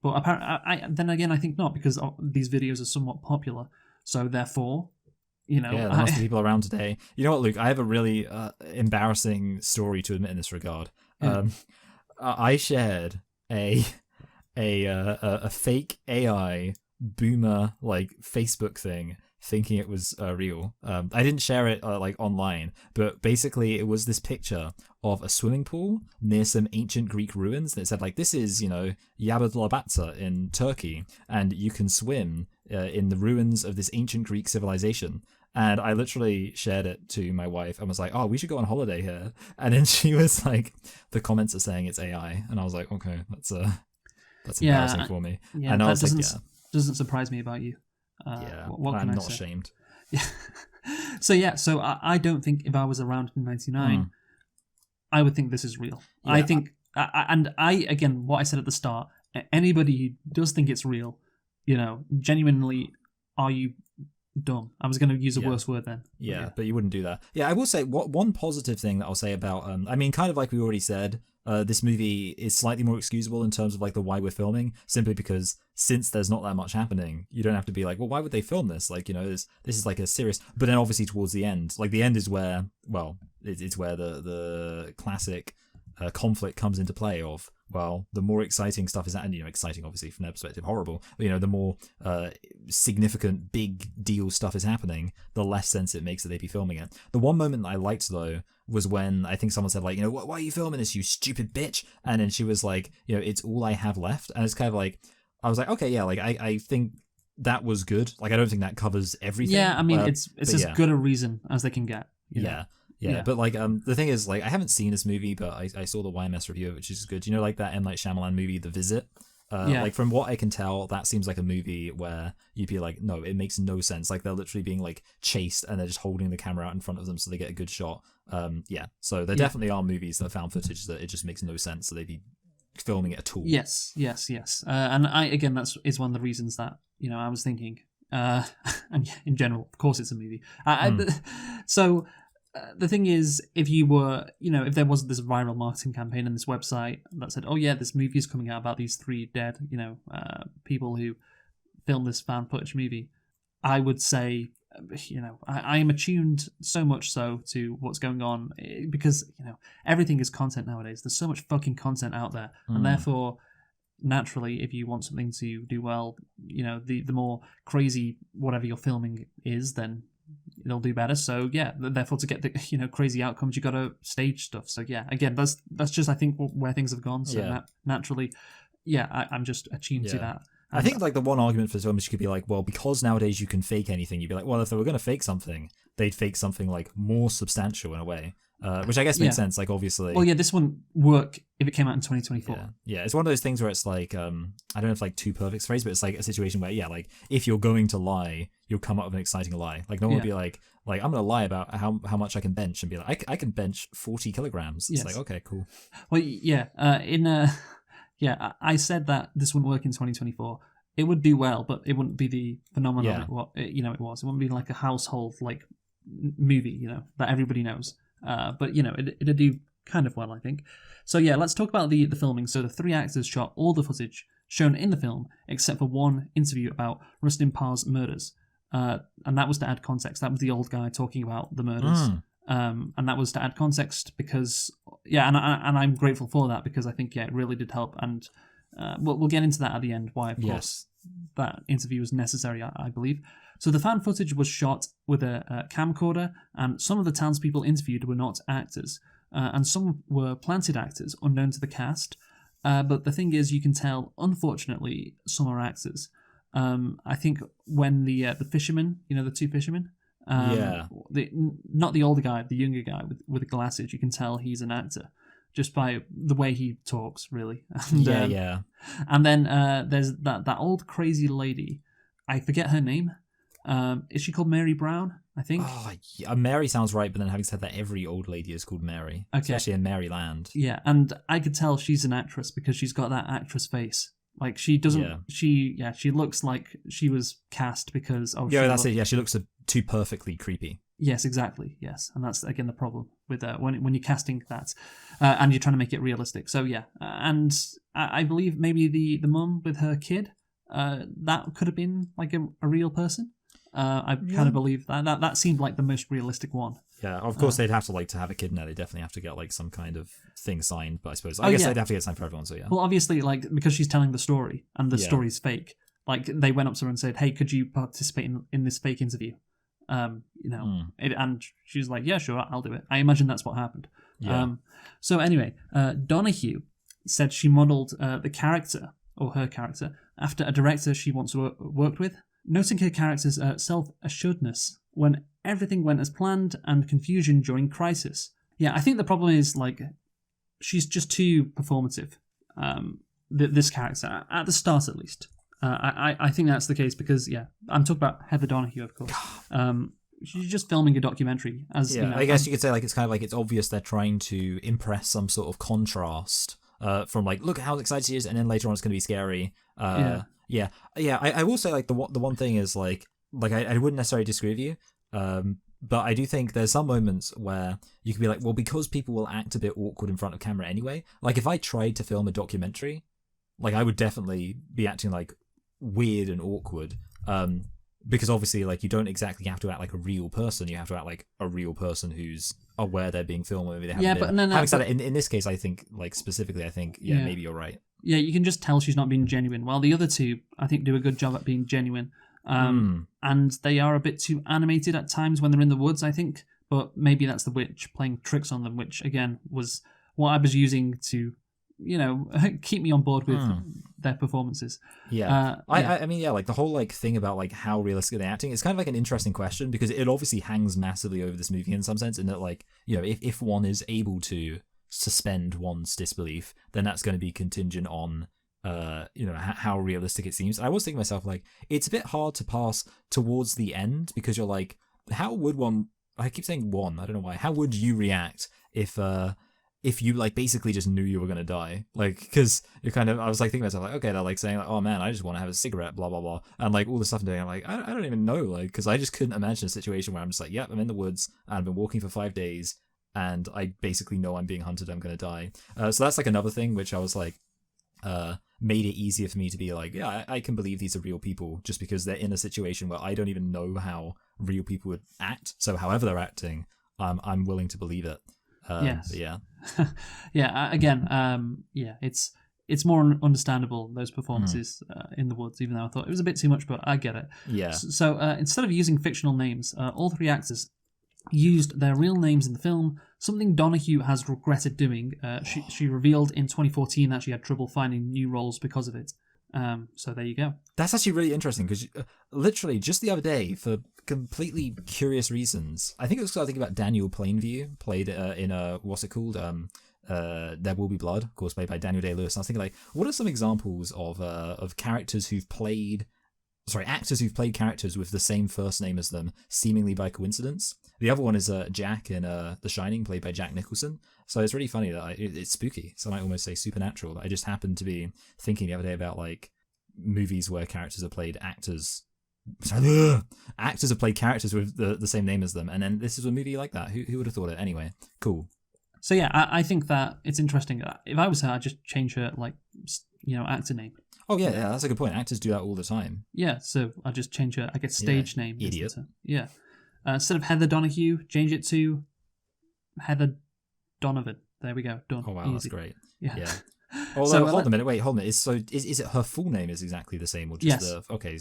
But apparently, then again, I think not, because these videos are somewhat popular. So therefore, there must be people around today. You know what, Luke? I have a really embarrassing story to admit in this regard. Yeah. I shared a fake AI boomer like Facebook thing, thinking it was real. I didn't share it like online, but basically it was this picture of a swimming pool near some ancient Greek ruins that said like, this is, you know, Yabadlabatsa in Turkey, and you can swim in the ruins of this ancient Greek civilization. And I literally shared it to my wife and was like, oh, we should go on holiday here. And then she was like, the comments are saying it's AI. And I was like, okay, that's embarrassing for me. Yeah, and I that was doesn't surprise me about you. What can I'm I not say? ashamed. Yeah. So I don't think if I was around in '99, I would think this is real. Yeah. I think, and I again, what I said at the start, anybody who does think it's real, you know, genuinely, are you dumb? I was going to use a worse word then. Yeah, but you wouldn't do that. Yeah, I will say one positive thing that I'll say about, I mean, kind of like we already said, this movie is slightly more excusable in terms of like the why we're filming, simply because since there's not that much happening, you don't have to be like, well, why would they film this? Like, you know, this is like a serious. But then obviously towards the end, like the end is where, well, it's where the classic conflict comes into play of, well, the more exciting stuff is, and you know, exciting obviously from their perspective, horrible, but you know, the more significant big deal stuff is happening, the less sense it makes that they be filming it. The one moment that I liked though was when I think someone said like, you know, why are you filming this, you stupid bitch? And then she was like, you know, it's all I have left. And it's kind of like, I was like, okay, yeah, like I think that was good. Like I don't think that covers everything. Yeah, I mean, it's as good a reason as they can get. You know? Yeah, but like the thing is, like, I haven't seen this movie, but I saw the YMS review of it, which is good. You know, like that M. Night Shyamalan movie, The Visit. Like from what I can tell, that seems like a movie where you'd be like, no, it makes no sense. Like they're literally being like chased and they're just holding the camera out in front of them so they get a good shot. So there definitely are movies that are found footage that it just makes no sense so they'd be filming it at all. Yes. And that is one of the reasons that, you know, I was thinking. And yeah, in general, of course, it's a movie. So. The thing is, if you were, you know, if there was this viral marketing campaign and this website that said, oh yeah, this movie is coming out about these 3 dead, you know, people who filmed this found footage movie, I would say, you know, I am attuned so much so to what's going on because, you know, everything is content nowadays. There's so much fucking content out there. And therefore, naturally, if you want something to do well, you know, the more crazy whatever you're filming is, then it'll do better. So yeah, therefore to get the, you know, crazy outcomes, you got to stage stuff. So yeah, again, that's just I think where things have gone. So naturally, I'm just attuned to that. I think like the one argument for films could be like, well, because nowadays you can fake anything, you'd be like, well, if they were going to fake something, they'd fake something like more substantial in a way. Which I guess makes sense, like obviously. Well, yeah, this wouldn't work if it came out in 2024. Yeah, it's one of those things where it's like, I don't know if it's like too perfect phrase, but it's like a situation where, like if you're going to lie, you'll come up with an exciting lie. Like no one would be like I'm going to lie about how much I can bench and be like, I can bench 40 kilograms. It's like, okay, cool. Well, I said that this wouldn't work in 2024. It would do well, but it wouldn't be the phenomenon it was. It wouldn't be like a household like movie, you know, that everybody knows. But you know, it'd do kind of well, I think. So yeah, let's talk about the filming. So the 3 actors shot all the footage shown in the film, except for one interview about Rustin Parr's murders, and that was to add context. That was the old guy talking about the murders, and that was to add context because and I'm grateful for that because I think it really did help, and we'll get into that at the end. Why, of course, that interview was necessary, I believe. So the fan footage was shot with a camcorder, and some of the townspeople interviewed were not actors, and some were planted actors unknown to the cast. But the thing is, you can tell, unfortunately, some are actors. I think when the fishermen, you know, the 2 fishermen, not the older guy, the younger guy with the glasses, you can tell he's an actor just by the way he talks, really. And, And then there's that old crazy lady. I forget her name. Is she called Mary Brown? I think. Oh, yeah, Mary sounds right, but then having said that, every old lady is called Mary, especially in Maryland. Yeah, and I could tell she's an actress because she's got that actress face. Like she doesn't. She looks like she was cast because. She looks too perfectly creepy. Yes, exactly. Yes, and that's again the problem with when you're casting that, and you're trying to make it realistic. So yeah, and I believe maybe the mum with her kid, that could have been like a real person. I kind of believe that. That seemed like the most realistic one. Yeah, of course they'd have to have a kid in there. They definitely have to get like some kind of thing signed. But I suppose I guess they'd have to get signed for everyone. So yeah. Well, obviously, like because she's telling the story and the story's fake. Like they went up to her and said, "Hey, could you participate in this fake interview?" And she was like, "Yeah, sure, I'll do it." I imagine that's what happened. Yeah. So anyway, Donahue said she modelled the character or her character after a director she once worked with, noting her character's self-assuredness when everything went as planned and confusion during crisis. Yeah, I think the problem is like she's just too performative. This character at the start, at least. I think that's the case because I'm talking about Heather Donahue, of course. She's just filming a documentary. I guess you could say like it's kind of like it's obvious they're trying to impress some sort of contrast from like look at how excited she is, and then later on it's going to be scary. I will say like the one thing is like I wouldn't necessarily disagree with you. But I do think there's some moments where you could be like, well, because people will act a bit awkward in front of camera anyway. Like if I tried to film a documentary, like I would definitely be acting like weird and awkward. Because obviously, like you don't exactly have to act like a real person. You have to act like a real person who's aware they're being filmed. Maybe they haven't been. Having said that, in this case, I think like specifically, maybe you're right. Yeah, you can just tell she's not being genuine. While the other two, I think, do a good job at being genuine. And they are a bit too animated at times when they're in the woods, I think. But maybe that's the witch playing tricks on them, which again was what I was using to, keep me on board with their performances. Yeah. I mean, like the whole like thing about like how realistic they're acting, it's kind of like an interesting question because it obviously hangs massively over this movie in some sense, in that like, if one is able to suspend one's disbelief, then that's going to be contingent on how realistic it seems. And I was thinking to myself, like, it's a bit hard to pass towards the end because you're like, how would one, I keep saying one, I don't know why, how would you react if you like basically just knew you were going to die? Like, because you're kind of, I was like thinking to myself, like, okay, they're like saying like, oh man, I just want to have a cigarette, blah, blah, blah. And like all the stuff I'm doing, I'm like, I don't even know, like, because I just couldn't imagine a situation where I'm just like, yep, I'm in the woods and I've been walking for 5 days and I basically know I'm being hunted, I'm going to die. So that's like another thing which I was like, made it easier for me to be like, yeah, I can believe these are real people just because they're in a situation where I don't even know how real people would act. So however they're acting, I'm willing to believe it. Yes. Yeah. It's more understandable, those performances in the woods, even though I thought it was a bit too much, but I get it. Yeah. So instead of using fictional names, all three actors used their real names in the film, something Donahue has regretted doing. She revealed in 2014 that she had trouble finding new roles because of it. So there you go. That's actually really interesting because literally just the other day, for completely curious reasons, I think it was because I think about Daniel Plainview, played in what's it called? There Will Be Blood, of course, played by Daniel Day-Lewis. And I was thinking, like, what are some examples of characters who've played actors who've played characters with the same first name as them, seemingly by coincidence? The other one is Jack in The Shining, played by Jack Nicholson. So it's really funny that it's spooky. So I might almost say supernatural. That I just happened to be thinking the other day about like movies where actors have played characters with the same name as them, and then this is a movie like that. Who would have thought it? Anyway, cool. So yeah, I think that it's interesting. If I was her, I'd just change her actor name. Oh yeah, that's a good point. Actors do that all the time. Yeah, so I'd just change her. I guess stage name. Idiot. Yeah. Instead of Heather Donahue, change it to Heather Donovan. There we go. Done. Oh wow, easy. That's great. Yeah. Although, hold on a minute. Wait, hold on a minute. Is it her full name is exactly the same, or just yes. Okay.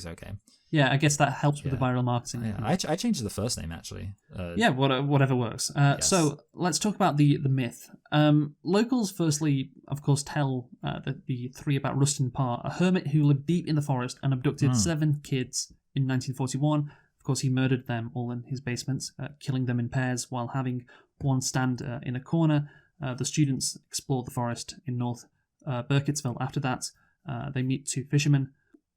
Yeah, I guess that helps with the viral marketing. Yeah, I changed the first name actually. Whatever works. Yes. So let's talk about the myth. Locals, firstly, of course, tell the three about Rustin Parr, a hermit who lived deep in the forest and abducted 7 kids in 1941. Of course, he murdered them all in his basement, killing them in pairs while having one stand in a corner. The students explored the forest in North Burkittsville. After that, they meet 2 fishermen,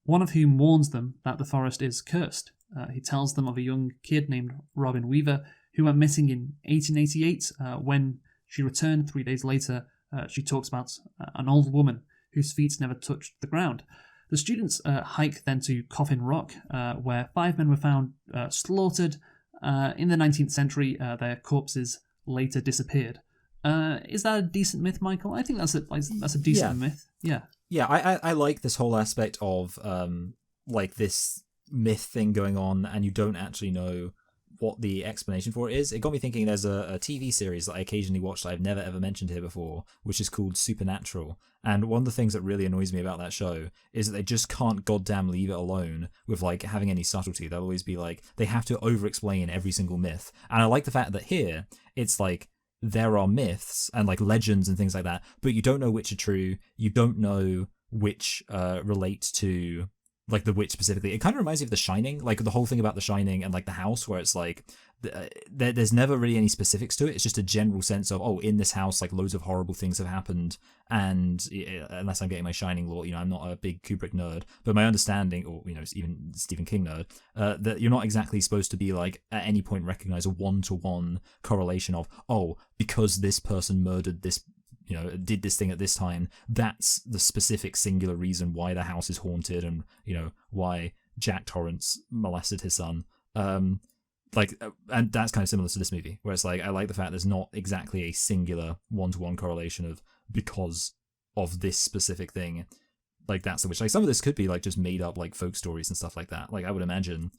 one of whom warns them that the forest is cursed. He tells them of a young kid named Robin Weaver who went missing in 1888. When she returned 3 days later, she talks about an old woman whose feet never touched the ground. The students hike then to Coffin Rock, where 5 men were found slaughtered. In the 19th century, their corpses later disappeared. Is that a decent myth, Michael? I think that's a decent myth. Yeah. Yeah, I like this whole aspect of like this myth thing going on, and you don't actually know what the explanation for it is. It got me thinking. There's a TV series that I occasionally watch that I've never ever mentioned here before, which is called Supernatural. And one of the things that really annoys me about that show is that they just can't goddamn leave it alone with like having any subtlety. They'll always be like, they have to over-explain every single myth. And I like the fact that here it's like there are myths and like legends and things like that, but you don't know which are true. You don't know which relate to like the witch specifically. It kind of reminds me of The Shining, like the whole thing about The Shining and like the house, where it's like there's never really any specifics to it. It's just a general sense of, oh, in this house like loads of horrible things have happened, and unless I'm getting my Shining lore, I'm not a big Kubrick nerd, but my understanding, or even Stephen King nerd, that you're not exactly supposed to be like at any point recognize a one-to-one correlation of, oh, because this person murdered this, did this thing at this time, that's the specific singular reason why the house is haunted, and why Jack Torrance molested his son. And that's kind of similar to this movie, where it's like, I like the fact there's not exactly a singular one-to-one correlation of because of this specific thing, like that's the witch. Like some of this could be like just made up like folk stories and stuff like that. Like I would imagine,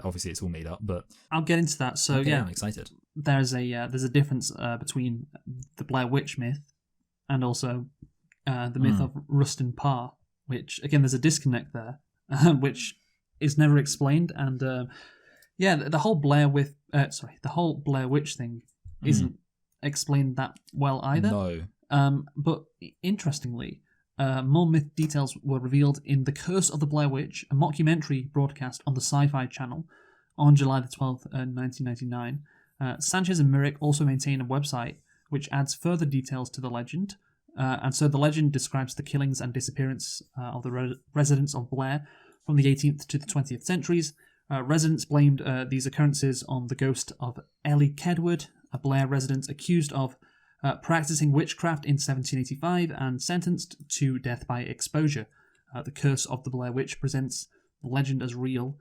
obviously it's all made up, but I'll get into that. So okay, yeah, I'm excited. There's a difference between the Blair Witch myth and also the myth of Rustin Parr, which again there's a disconnect there, which is never explained. And the whole the whole Blair Witch thing isn't explained that well either. No. But interestingly, more myth details were revealed in The Curse of the Blair Witch, a mockumentary broadcast on the Sci-Fi Channel on July the 12th, 1999. Sanchez and Myrick also maintain a website which adds further details to the legend. And so the legend describes the killings and disappearance of the residents of Blair from the 18th to the 20th centuries. Residents blamed these occurrences on the ghost of Ellie Kedward, a Blair resident accused of practicing witchcraft in 1785 and sentenced to death by exposure. The Curse of the Blair Witch presents the legend as real,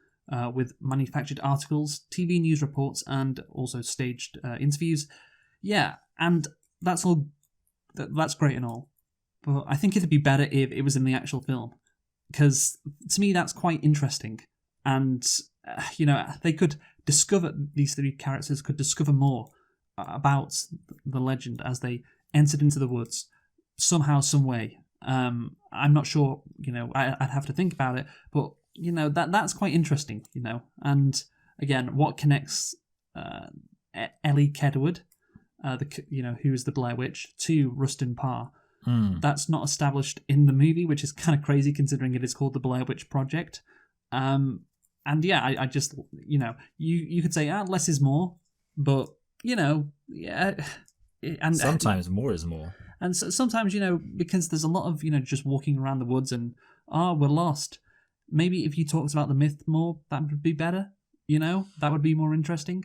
with manufactured articles, TV news reports, and also staged interviews. Yeah, and that's all. That's great and all, but I think it'd be better if it was in the actual film, because to me that's quite interesting. And they could discover, these three characters could discover more about the legend as they entered into the woods somehow, some way. I'm not sure. I'd have to think about it, but that's quite interesting. And again, what connects Ellie Kedward, who is the Blair Witch, to Rustin Parr? That's not established in the movie, which is kind of crazy considering it is called the Blair Witch Project. And yeah, I just, you could say, less is more, but, yeah. And sometimes more is more. And so, sometimes, because there's a lot of, just walking around the woods and, we're lost. Maybe if you talked about the myth more, that would be better. That would be more interesting.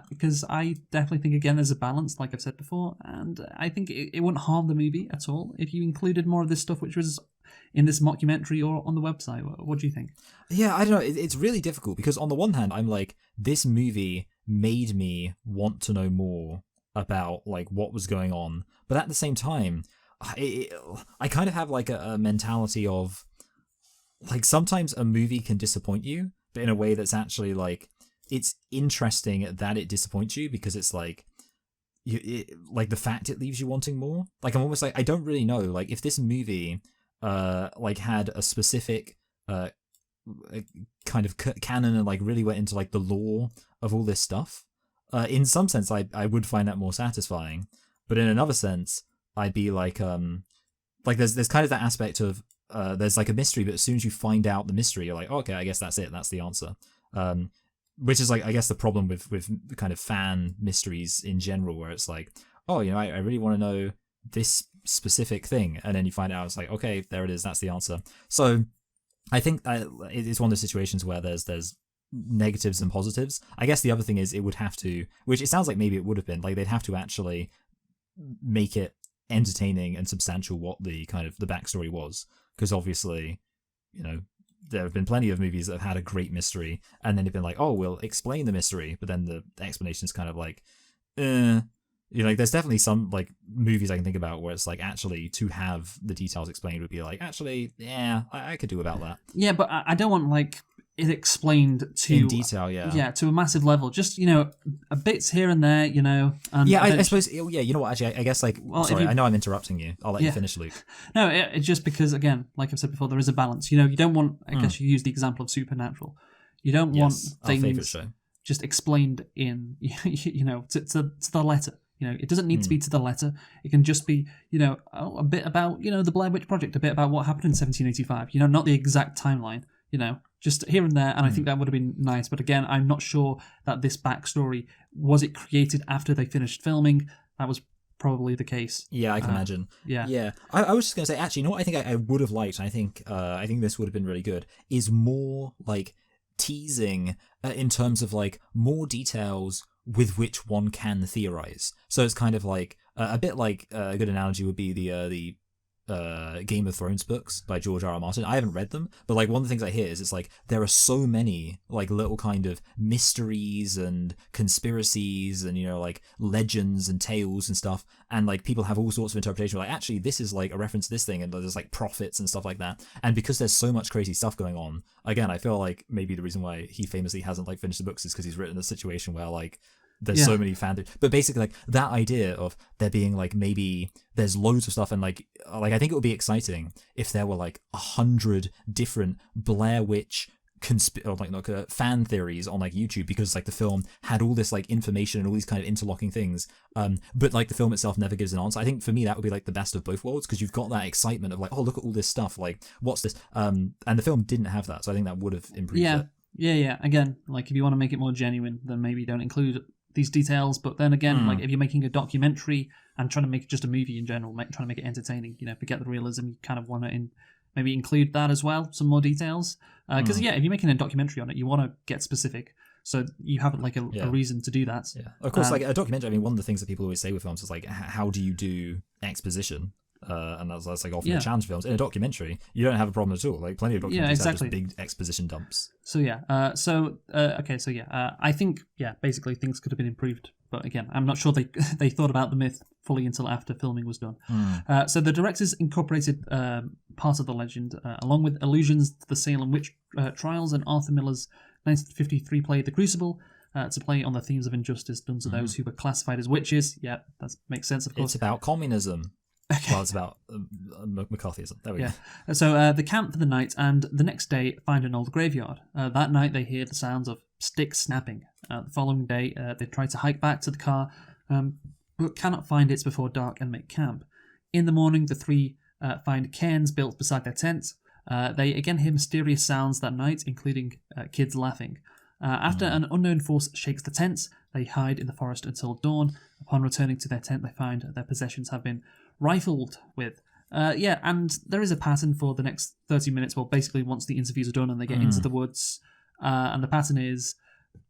Because I definitely think, again, there's a balance, like I've said before, and I think it wouldn't harm the movie at all if you included more of this stuff, which was in this mockumentary or on the website. What do you think? Yeah, I don't know. It's really difficult because on the one hand, I'm like, this movie made me want to know more about like what was going on, but at the same time, I kind of have like a mentality of like sometimes a movie can disappoint you, but in a way that's actually like it's interesting that it disappoints you because it's like like the fact it leaves you wanting more. Like I'm almost like I don't really know. Like if this movie like had a specific kind of canon and like really went into like the lore of all this stuff, in some sense I would find that more satisfying, but in another sense I'd be like there's kind of that aspect of there's like a mystery, but as soon as you find out the mystery, you're like, oh, okay, I guess that's it, that's the answer. Which is like I guess the problem with kind of fan mysteries in general, where it's like, oh, I really want to know this specific thing, and then you find out it's like, okay, there it is, that's the answer. So I think it's one of those situations where there's negatives and positives. I guess the other thing is it would have to, which it sounds like maybe it would have been, like they'd have to actually make it entertaining and substantial what the kind of the backstory was, because obviously, there have been plenty of movies that have had a great mystery and then they've been like, oh, we'll explain the mystery, but then the explanation is kind of like, like there's definitely some like movies I can think about where it's like actually to have the details explained would be like, actually, yeah, I could do without that. Yeah, but I don't want like it explained to in detail, to a massive level. Just a bits here and there, And I suppose. Yeah, you know what? Actually, I guess sorry, I know I'm interrupting you. I'll let you finish, Luke. No, it's just because again, like I've said before, there is a balance. You don't want. I guess you use the example of Supernatural. You don't want things our favorite show just explained in to the letter. It doesn't need to be to the letter. It can just be, a bit about, the Blair Witch Project, a bit about what happened in 1785. Not the exact timeline. Just here and there, and I think that would have been nice. But again, I'm not sure that this backstory was it created after they finished filming. That was probably the case. Yeah, I can imagine. Yeah. I was just gonna say, actually, what I think I would have liked, and I think this would have been really good, is more teasing in terms of more details with which one can theorize. So it's kind of a bit like a good analogy would be the Game of Thrones books by George R.R. Martin. I haven't read them, but one of the things I hear is it's there are so many little kind of mysteries and conspiracies and legends and tales and stuff, and people have all sorts of interpretation. Actually, this is a reference to this thing, and there's prophets and stuff like that. And because there's so much crazy stuff going on, again, I feel maybe the reason why he famously hasn't finished the books is because he's written a situation where there's so many fan theories. But basically that idea of there being maybe there's loads of stuff, and I think it would be exciting if there were 100 different Blair Witch fan theories on YouTube, because the film had all this information and all these kind of interlocking things, but the film itself never gives an answer. I think for me that would be the best of both worlds, because you've got that excitement of oh, look at all this stuff, what's this, and the film didn't have that, so I think that would have improved it. Yeah. Again, if you want to make it more genuine, then maybe don't include these details. But then again, if you're making a documentary and trying to make just a movie in general, trying to make it entertaining, forget the realism, you kind of want to maybe include that as well, some more details. Because if you're making a documentary on it, you want to get specific, so you have a reason to do that. Yeah, of course. A documentary. I mean, one of the things that people always say with films is how do you do exposition? And that's often a challenge for films. In a documentary, you don't have a problem at all. Plenty of documentaries have just big exposition dumps. So I think basically things could have been improved. But again, I'm not sure they thought about the myth fully until after filming was done. So the directors incorporated part of the legend, along with allusions to the Salem witch trials and Arthur Miller's 1953 play The Crucible, to play on the themes of injustice done to those who were classified as witches. Yeah, that makes sense, of course. It's about communism. Okay. Well, it's about McCarthyism. There we go. So they camp for the night, and the next day find an old graveyard. That night they hear the sounds of sticks snapping. The following day they try to hike back to the car, but cannot find it before dark and make camp. In the morning, the three find cairns built beside their tent. They again hear mysterious sounds that night, including kids laughing. After an unknown force shakes the tent, they hide in the forest until dawn. Upon returning to their tent, they find their possessions have been rifled with. And there is a pattern for the next 30 minutes. Well, basically, once the interviews are done and they get into the woods, and the pattern is,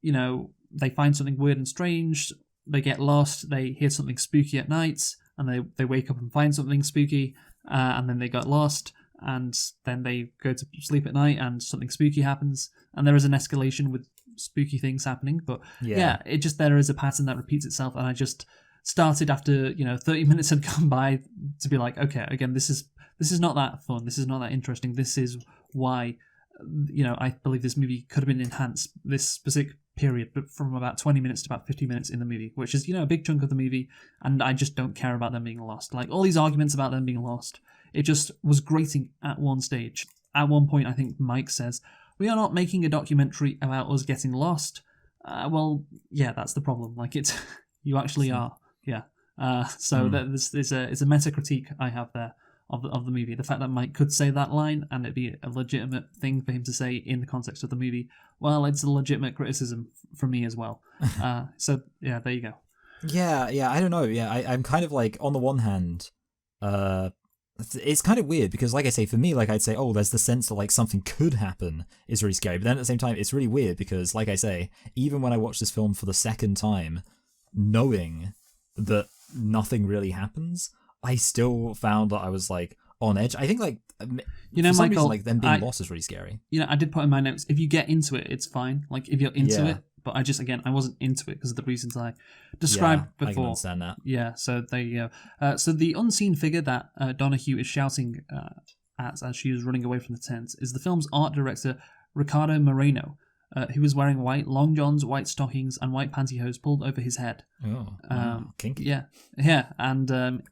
they find something weird and strange, they get lost, they hear something spooky at night, and they wake up and find something spooky, and then they got lost, and then they go to sleep at night, and something spooky happens, and there is an escalation with spooky things happening. But there is a pattern that repeats itself, and I just started after 30 minutes had gone by to be okay, again, this is not that fun, this is not that interesting, this is why I believe this movie could have been enhanced, this specific period, but from about 20 minutes to about 50 minutes in the movie, which is a big chunk of the movie, and I just don't care about them being lost. All these arguments about them being lost, it just was grating at one stage. At one point, I think Mike says, "We are not making a documentary about us getting lost." That's the problem. You actually are. It's a meta critique I have there of the movie. The fact that Mike could say that line and it'd be a legitimate thing for him to say in the context of the movie, it's a legitimate criticism from me as well. There you go. I don't know. I'm kind of on the one hand, it's kind of weird because, like I say, for me, I'd say, there's the sense that something could happen is really scary, but then at the same time, it's really weird because, like I say, even when I watched this film for the second time, knowing that nothing really happens, I still found that I was on edge. I think for some Michael, reason, them being lost is really scary. I did put in my notes, if you get into it, it's fine. If you're into it, but I wasn't into it because of the reasons I described before. I can understand that. Yeah, so there you go. So the unseen figure that Donahue is shouting at as she is running away from the tent is the film's art director, Ricardo Moreno, who was wearing white long johns, white stockings, and white pantyhose pulled over his head. Oh, wow. Kinky. Yeah, and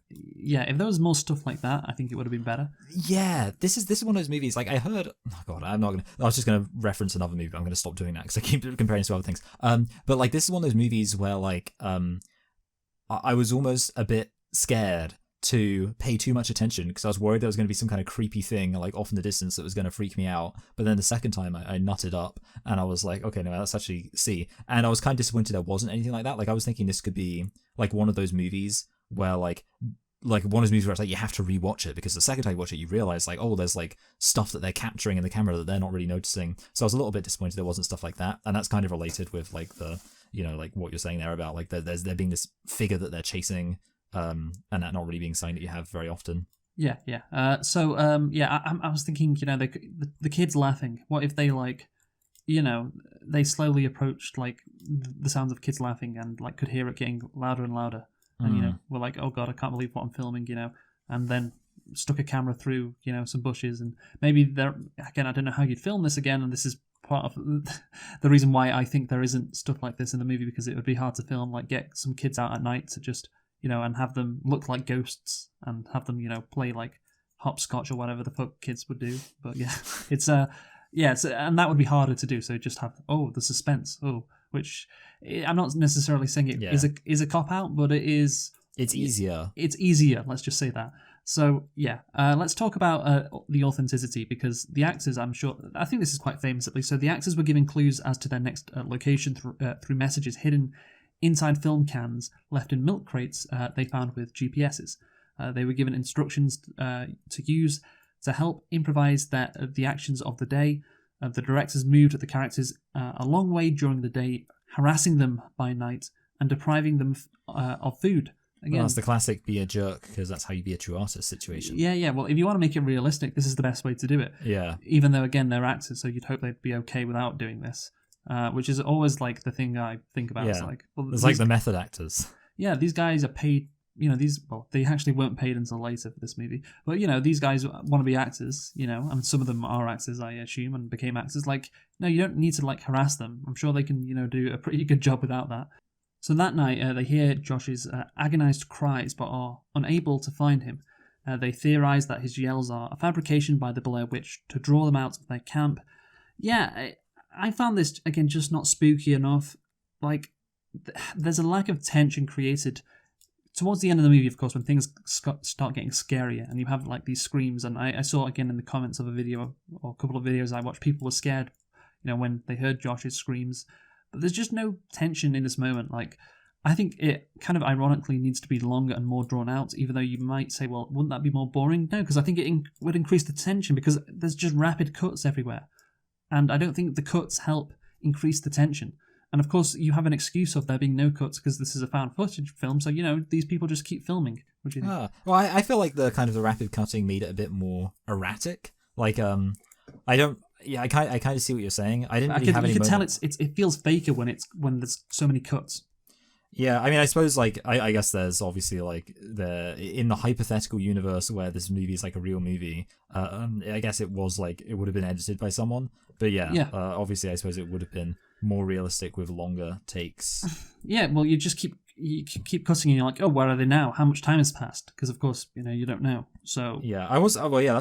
if there was more stuff like that, I think it would have been better. Yeah, this is one of those movies. Like I heard, oh god, I'm not gonna. I was just gonna reference another movie, but I'm gonna stop doing that because I keep comparing it to other things. But like this is one of those movies where like I was almost a bit scared to pay too much attention because I was worried there was going to be some kind of creepy thing like off in the distance that was going to freak me out. But then the second time I nutted up and I was like, okay, no, let's actually see. And I was kind of disappointed there wasn't anything like that. Like I was thinking this could be like one of those movies where like one of those movies where it's like you have to rewatch it because the second time you watch it you realize like, oh, there's like stuff that they're capturing in the camera that they're not really noticing. So I was a little bit disappointed there wasn't stuff like that. And that's kind of related with like the, like what you're saying there about like there being this figure that they're chasing. And that not really being something that you have very often. Yeah. I was thinking, the kids laughing. What if they they slowly approached like the sounds of kids laughing and like could hear it getting louder and louder, and we're like, oh god, I can't believe what I'm filming, and then stuck a camera through some bushes, and maybe there again, I don't know how you'd film this again, and this is part of the reason why I think there isn't stuff like this in the movie because it would be hard to film, like get some kids out at night to just. And have them look like ghosts and have them, play like hopscotch or whatever the fuck kids would do. But yeah, and that would be harder to do. So just have, the suspense, which I'm not necessarily saying it is a cop out, but it's easier. It's easier. Let's just say that. So yeah, let's talk about the authenticity because the actors, I think this is quite famous at least. So the actors were given clues as to their next location through messages hidden inside film cans left in milk crates they found with GPSs. They were given instructions to use to help improvise the actions of the day. The directors moved the characters a long way during the day, harassing them by night and depriving them of food. Again, that's the classic be a jerk because that's how you be a true artist situation. Yeah. Well, if you want to make it realistic, this is the best way to do it. Yeah. Even though, again, they're actors, so you'd hope they'd be okay without doing this. Which is always like the thing I think about. Yeah. It's like the method actors. Yeah, these guys are paid. They actually weren't paid until later for this movie. But these guys want to be actors. And some of them are actors, I assume, and became actors. Like, no, you don't need to like harass them. I'm sure they can, do a pretty good job without that. So that night, they hear Josh's agonized cries, but are unable to find him. They theorize that his yells are a fabrication by the Blair Witch to draw them out of their camp. Yeah. I found this, again, just not spooky enough. Like, there's a lack of tension created towards the end of the movie, of course, when things start getting scarier and you have, like, these screams. And I saw, again, in the comments of a video or a couple of videos I watched, people were scared, when they heard Josh's screams. But there's just no tension in this moment. Like, I think it kind of ironically needs to be longer and more drawn out, even though you might say, well, wouldn't that be more boring? No, because I think it would increase the tension because there's just rapid cuts everywhere. And I don't think the cuts help increase the tension. And of course, you have an excuse of there being no cuts because this is a found footage film. So, these people just keep filming. What do you think? Well, I feel like the kind of the rapid cutting made it a bit more erratic. Like, I kind of see what you're saying. I didn't really have any. You can tell it feels faker when there's so many cuts. Yeah, I mean, I suppose, like, I guess there's obviously, like, in the hypothetical universe where this movie is, like, a real movie, I guess it was, like, it would have been edited by someone. But, yeah. Obviously, I suppose it would have been more realistic with longer takes. Yeah, well, you keep cutting and you're like, oh, where are they now? How much time has passed? Because, of course, you don't know. So yeah, that's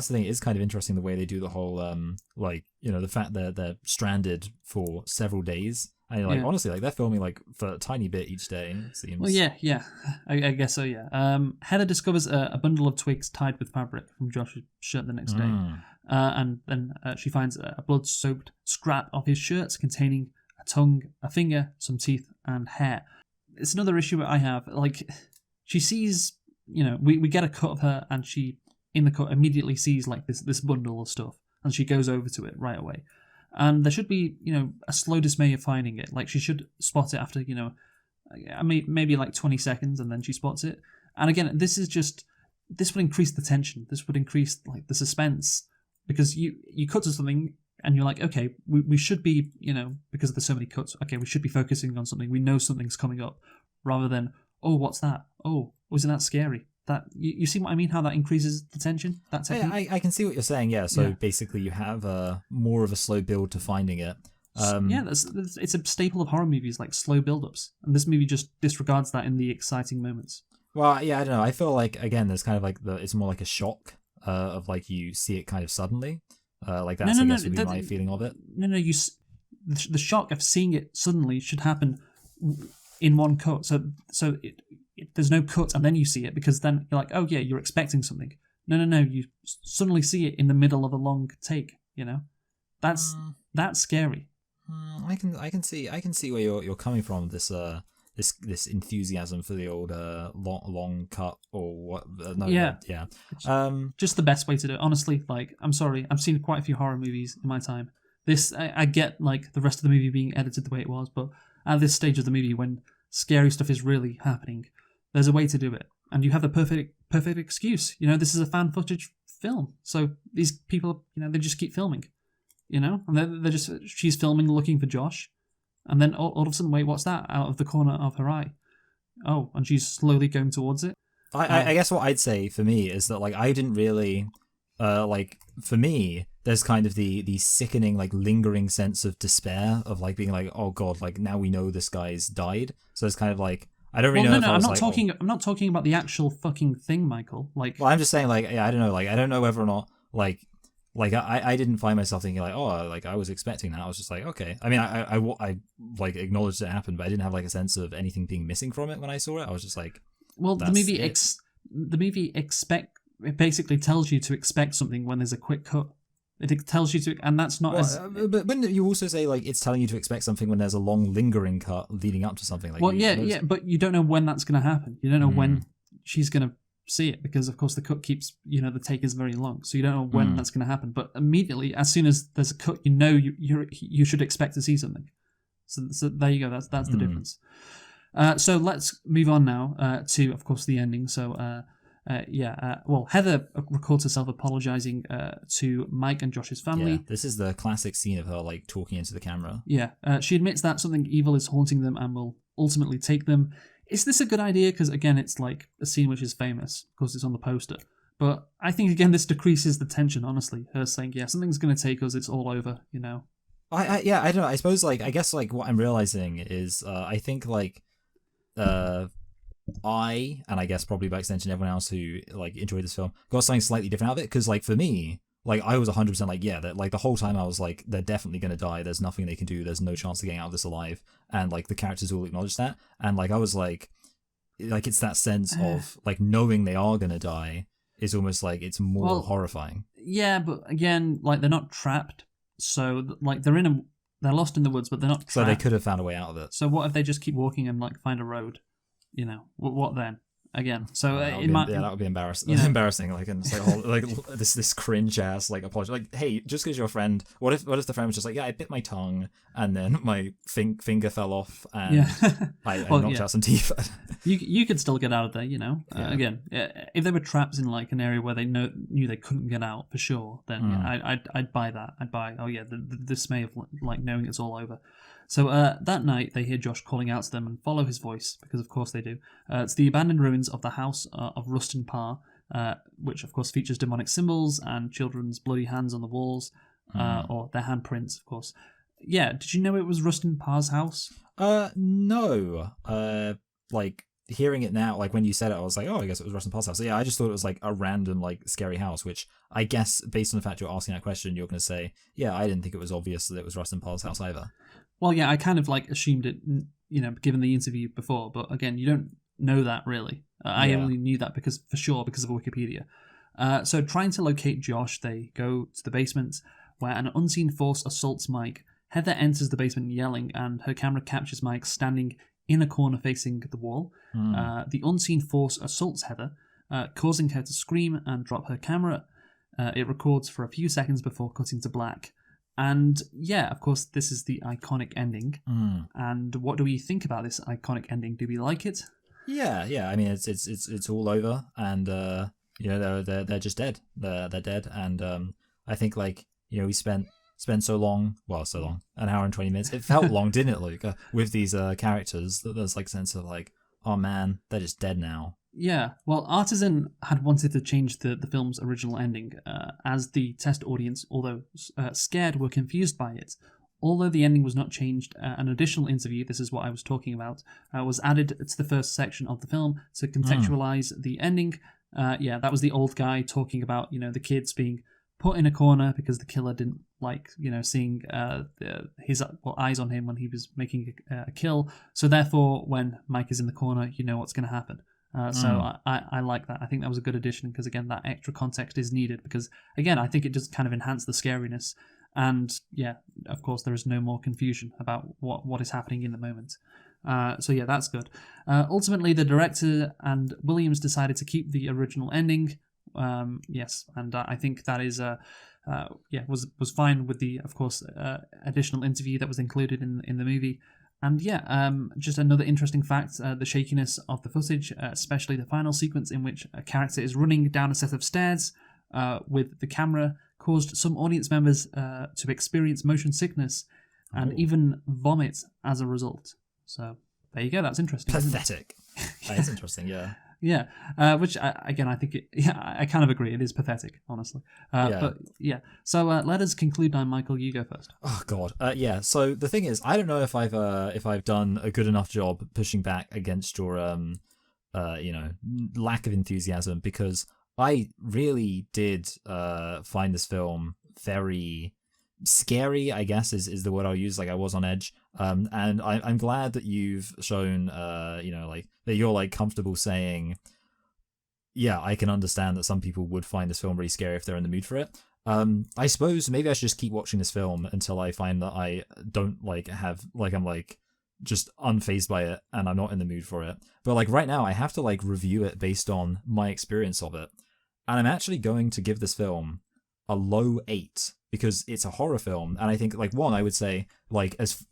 the thing. It's kind of interesting the way they do the whole, the fact that they're stranded for several days. And you're like, honestly, like they're filming like for a tiny bit each day. It seems. Well, yeah, I guess so. Yeah. Heather discovers a bundle of twigs tied with fabric from Josh's shirt the next day, and then she finds a blood-soaked scrap of his shirts containing a tongue, a finger, some teeth, and hair. It's another issue that I have. Like, she sees, we get a cut of her, and she in the cut immediately sees like this bundle of stuff, and she goes over to it right away. And there should be, a slow dismay of finding it. Like, she should spot it after, maybe like 20 seconds, and then she spots it. And again, this would increase the tension. This would increase, like, the suspense. Because you cut to something, and you're like, okay, we should be, because there's so many cuts, okay, we should be focusing on something. We know something's coming up. Rather than, oh, what's that? Oh, wasn't that scary? that you see what I mean? How that increases the tension. That technique. I can see what you're saying. Yeah. So basically, you have more of a slow build to finding it. It's a staple of horror movies, like slow build-ups, and this movie just disregards that in the exciting moments. Well, yeah, I don't know. I feel like again, there's kind of like it's more like a shock of like you see it kind of suddenly, like that's I guess would be my feeling of it. The shock of seeing it suddenly should happen in one cut. So there's no cut and then you see it, because then you're like, oh yeah, you're expecting something. No, you suddenly see it in the middle of a long take. That's scary. I can see where you're coming from. This enthusiasm for the old long cut or what? Just the best way to do it. Honestly, like, I'm sorry, I've seen quite a few horror movies in my time. This I get, like, the rest of the movie being edited the way it was, but at this stage of the movie, when scary stuff is really happening, there's a way to do it, and you have the perfect excuse. This is a fan footage film, so these people, they just keep filming. And they're just, she's filming looking for Josh, and then all of a sudden, wait, what's that out of the corner of her eye? Oh, and she's slowly going towards it. I guess what I'd say for me is that, like, I didn't really for me, there's kind of the sickening, like, lingering sense of despair of, like, being like, oh god, like, now we know this guy's died. So it's kind of like, I don't really know. I'm not talking about the actual fucking thing, Michael. Like, well, I'm just saying, like, yeah, I don't know, like, I don't know whether or not, like I didn't find myself thinking like, oh, like I was expecting that. I was just like, okay. I mean, I like acknowledged it happened, but I didn't have like a sense of anything being missing from it when I saw it. I was just like, well, the movie it basically tells you to expect something when there's a quick cut. It tells you to, and that's not but wouldn't you also say, like, it's telling you to expect something when there's a long lingering cut leading up to something? Like, well, yeah, but you don't know when that's going to happen. You don't know when she's going to see it, because of course the cut keeps, the take is very long, so you don't know when that's going to happen. But immediately, as soon as there's a cut, you should expect to see something. So there you go. That's the difference. So let's move on now to, of course, the ending. So Heather records herself apologizing to Mike and Josh's family. Yeah, this is the classic scene of her, like, talking into the camera. Yeah, she admits that something evil is haunting them and will ultimately take them. Is this a good idea? Because, again, it's like a scene which is famous. Of course, it's on the poster. But I think, again, this decreases the tension, honestly. Her saying, yeah, something's going to take us, it's all over, I don't know. I suppose, like, I guess, like, what I'm realizing is, I think, like, and I guess probably by extension everyone else who, like, enjoyed this film, got something slightly different out of it. Because, like, for me, like, I was 100% like, yeah, that, like, the whole time I was like, they're definitely going to die. There's nothing they can do. There's no chance of getting out of this alive. And, like, the characters all acknowledge that. And, like, I was like, it's that sense of, like, knowing they are going to die is almost like it's more horrifying. Yeah, but again, like, they're not trapped. So, like, they're lost in the woods, but they're not trapped. So they could have found a way out of it. So what if they just keep walking and, like, find a road? What then? Again, so that would be embarrassing. Embarrassing, like, and it's like, this cringe ass, like, apology. Like, hey, just because you're a friend, what if the friend was just like, yeah, I bit my tongue and then my finger fell off and I knocked out some teeth. you could still get out of there, Again, if they were trapped in, like, an area where they knew they couldn't get out for sure, then I'd buy that. I'd buy, the dismay of, like, knowing it's all over. So that night, they hear Josh calling out to them and follow his voice, because of course they do. It's the abandoned ruins of the house of Rustin Parr, which of course features demonic symbols and children's bloody hands on the walls, or their handprints, of course. Yeah, did you know it was Rustin Parr's house? No. Like, hearing it now, like, when you said it, I was like, oh, I guess it was Rustin Parr's house. So yeah, I just thought it was like a random, like, scary house, which I guess based on the fact you're asking that question, you're going to say, yeah, I didn't think it was obvious that it was Rustin Parr's house either. Well, yeah, I kind of, like, assumed it, given the interview before, but again, you don't know that really. I only knew that because of Wikipedia. So trying to locate Josh, they go to the basement where an unseen force assaults Mike. Heather enters the basement yelling, and her camera captures Mike standing in a corner facing the wall. The unseen force assaults Heather, causing her to scream and drop her camera. It records for a few seconds before cutting to black. And yeah, of course, this is the iconic ending. And what do we think about this iconic ending? Do we like it? Yeah. I mean, it's all over, and they're just dead. They're dead, and I think, like, we spent so long, an hour and 20 minutes. It felt long, didn't it, Luke? With these characters, that there's, like, sense of, like, oh man, they're just dead now. Yeah, well, Artisan had wanted to change the film's original ending, as the test audience, although scared, were confused by it. Although the ending was not changed, an additional interview, this is what I was talking about, was added to the first section of the film to contextualize the ending. That was the old guy talking about, the kids being put in a corner because the killer didn't like, seeing his eyes on him when he was making a kill. So therefore, when Mike is in the corner, you know what's going to happen. So I like that. I think that was a good addition because, again, that extra context is needed because, again, I think it just kind of enhanced the scariness. And, yeah, of course, there is no more confusion about what is happening in the moment. That's good. Ultimately, the director and Williams decided to keep the original ending. Yes, and I think that is was fine with the, of course, additional interview that was included in the movie. And just another interesting fact, the shakiness of the footage, especially the final sequence in which a character is running down a set of stairs with the camera, caused some audience members to experience motion sickness and even vomit as a result. So there you go, that's interesting. Pathetic. That is interesting, yeah. Yeah, which I think I kind of agree. It is pathetic, honestly. But yeah, so let us conclude now, Michael. You go first. Oh God, So the thing is, I don't know if I've done a good enough job pushing back against your lack of enthusiasm, because I really did find this film very scary, I guess is the word I'll use. Like, I was on edge. And I'm glad that you've shown, that you're like comfortable saying, yeah, I can understand that some people would find this film really scary if they're in the mood for it. I suppose maybe I should just keep watching this film until I find that I don't I'm just unfazed by it and I'm not in the mood for it. But like right now, I have to like review it based on my experience of it. And I'm actually going to give this film a low 8 because it's a horror film. And I think like one, I would say like as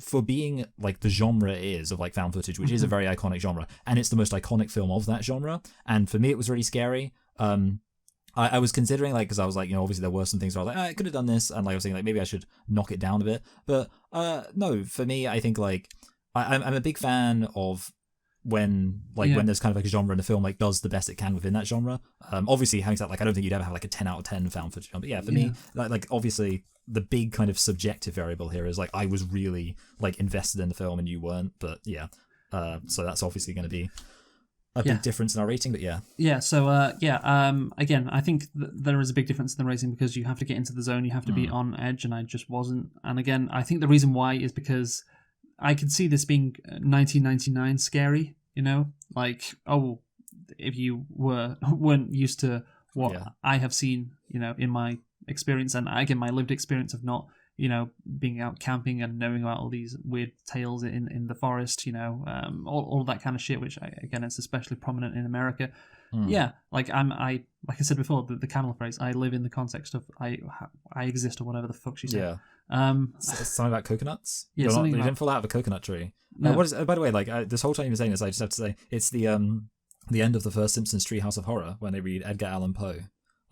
for being like the genre is of like found footage, which is a very iconic genre, and it's the most iconic film of that genre. And for me, it was really scary. I was considering like, because I was like, obviously there were some things where I was like, I could have done this, and like I was thinking like maybe I should knock it down a bit. But no, for me, I think like I'm a big fan of when there's kind of like a genre and a film like does the best it can within that genre. Obviously, having said like I don't think you'd ever have like a 10 out of 10 found footage film, but yeah, for me, like obviously the big kind of subjective variable here is like I was really like invested in the film and you weren't, but yeah, so that's obviously going to be a big difference in our rating, but again, I think there is a big difference in the rating because you have to get into the zone, you have to be on edge, and I just wasn't. And again, I think the reason why is because I could see this being 1999 scary, like, oh, if you weren't used to what I have seen, in my experience, and again, my lived experience of not, being out camping and knowing about all these weird tales in the forest, all of that kind of shit, which again, it's especially prominent in America. Yeah, like like I said before, the camel phrase, I live in the context of I exist, or whatever the fuck she said. Yeah. Something about coconuts? Yeah, you didn't fall out of a coconut tree. No. What is? By the way, like this whole time you were saying this, I just have to say it's the end of the first Simpsons Treehouse of Horror when they read Edgar Allan Poe.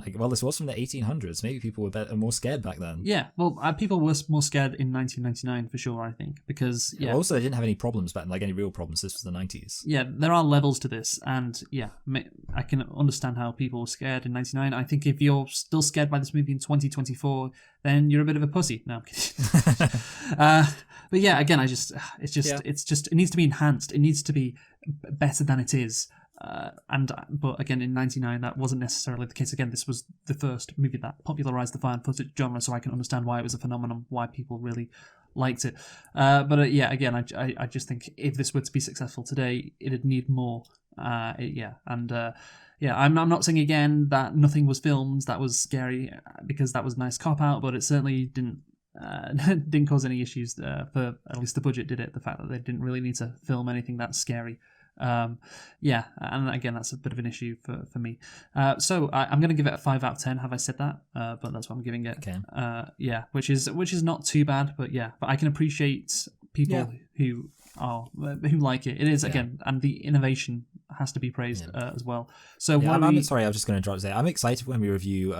Like, well, this was from the 1800s. Maybe people were more scared back then. Yeah, well, people were more scared in 1999 for sure, I think, because Well, also, they didn't have any problems back then, like any real problems. This was the 90s. Yeah, there are levels to this, and I can understand how people were scared in 99. I think if you're still scared by this movie in 2024, then you're a bit of a pussy. No, I'm kidding. But yeah, again, it needs to be enhanced. It needs to be better than it is. But again, in 99, that wasn't necessarily the case. Again, this was the first movie that popularized the found footage genre, so I can understand why it was a phenomenon, why people really liked it. Again, I just think if this were to be successful today, it'd need more. I'm not saying again that nothing was filmed that was scary, because that was a nice cop out, but it certainly didn't cause any issues. For at least the budget did it. The fact that they didn't really need to film anything that scary. And again, that's a bit of an issue for me. So I'm going to give it a 5 out of 10. Have I said that? But that's what I'm giving it. Okay. Which is not too bad, but I can appreciate people who like it. It is again, and the innovation has to be praised as well. So I'm sorry, I was just going to interrupt to say I'm excited when we review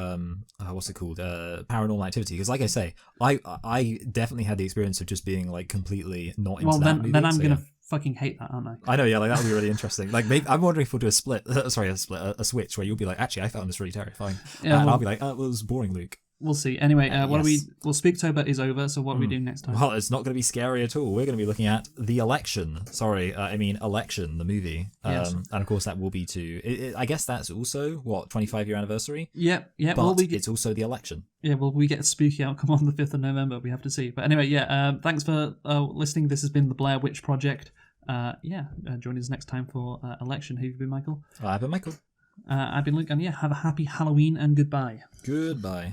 what's it called, Paranormal Activity, because like I say, I definitely had the experience of just being like completely not into that movie. Then I'm going to fucking hate that, aren't I? I know, yeah, like that would be really interesting. Like, maybe, I'm wondering if we'll do a switch where you'll be like, actually, I found this really terrifying, and I'll be like, well, it was boring, Luke. We'll see. Anyway, what yes. Well, Spooktober is over, so what are we doing next time? Well, it's not going to be scary at all. We're going to be looking at The Election. Sorry, Election, the movie. Yes. And of course, that will be I guess that's also, 25-year anniversary? Yep. But it's also The Election. Yeah, well, we get a spooky outcome on the 5th of November. We have to see. But anyway, thanks for listening. This has been the Blair Witch Project. Join us next time for Election. Who have you been, Michael? I've been Michael. I've been Luke, and have a happy Halloween and goodbye. Goodbye.